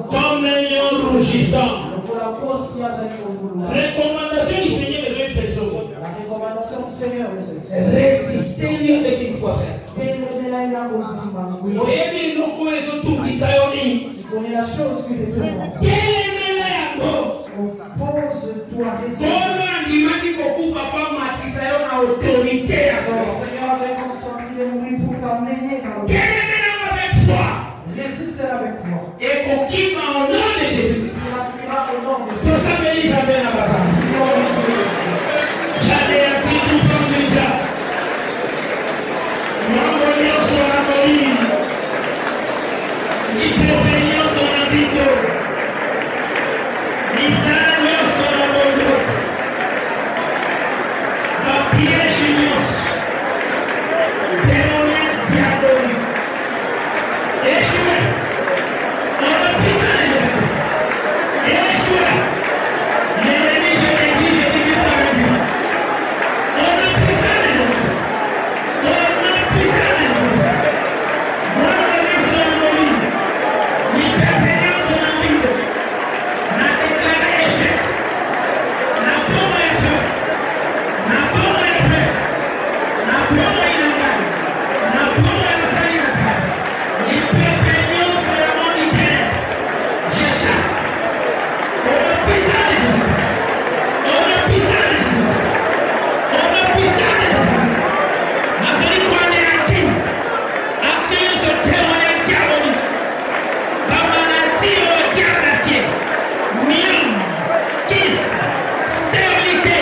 comme un lion rougissant. Recommandation du Seigneur de cette chose. Résistez-lui avec une foi ferme. Tu connais la chose que tu te demandes. Pose-toi à rester. Le Seigneur avait consenti de mourir pour t'amener dans le monde. Résiste avec foi. Et pour qui va au nom de Jésus. Il affirmera au nom de Jésus. Tout ça me dit à peine à Bazar. J'allais un petit peu comme déjà. Nous voyons sur la colline. Nous prévenions sur la vidéo. Nous saluons sur la bonne. La piège immense. Démoniaque diabolique. Échoué. On a pris ça les gens. Échoué. L'ennemi, je l'ai dit ça avec lui. On a pris ça les gens. On a pris ça les gens. Moi, je vais sur la colline. Nous prévenons sur la vidéo. On a déclaré échec. La pomme est seule. La pomme est faite. La pomme est illégale. La pomme est salutaire. Les prévenons sur le monde interne. Je chasse. On a pris ça les gens. On a pris ça les gens. On a pris ça les gens. Ma série qu'on est active. Action sur témoignage diabolique. Pas maladie au diable. Miam, kyste, stérilité.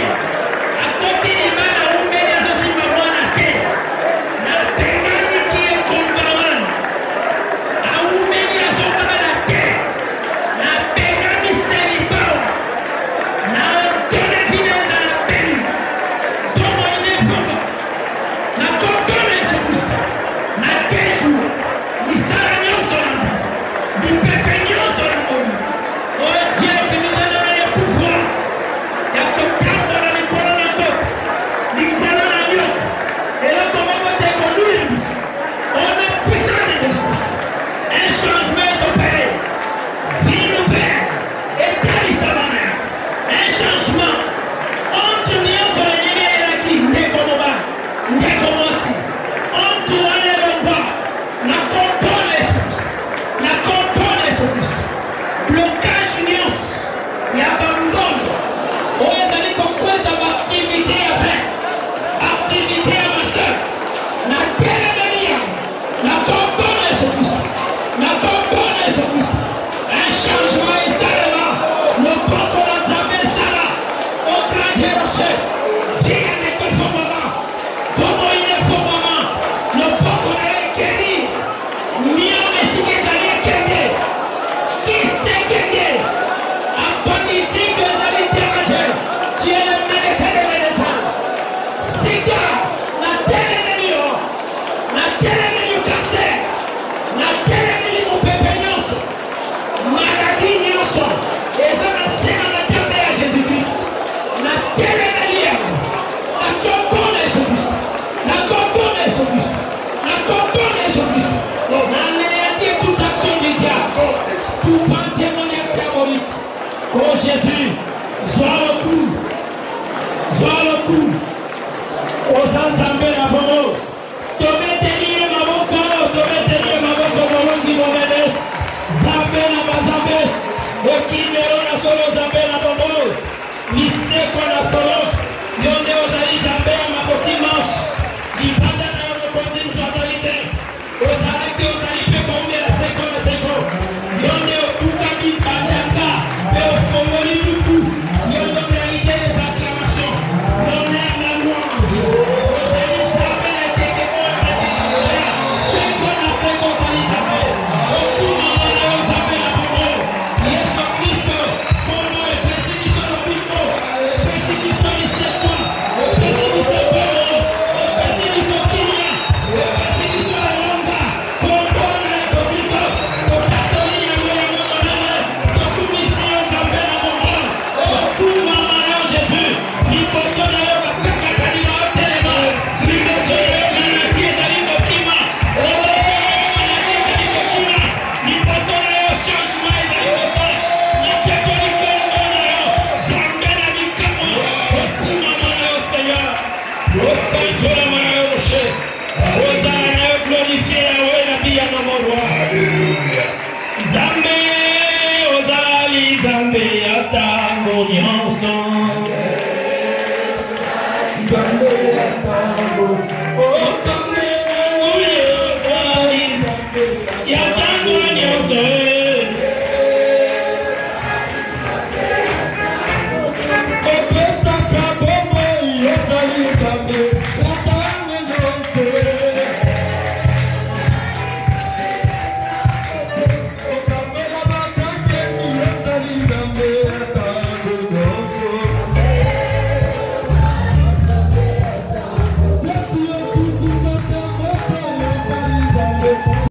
À côté des balles, on met les aussi par moi à la terre. Sekwa na solo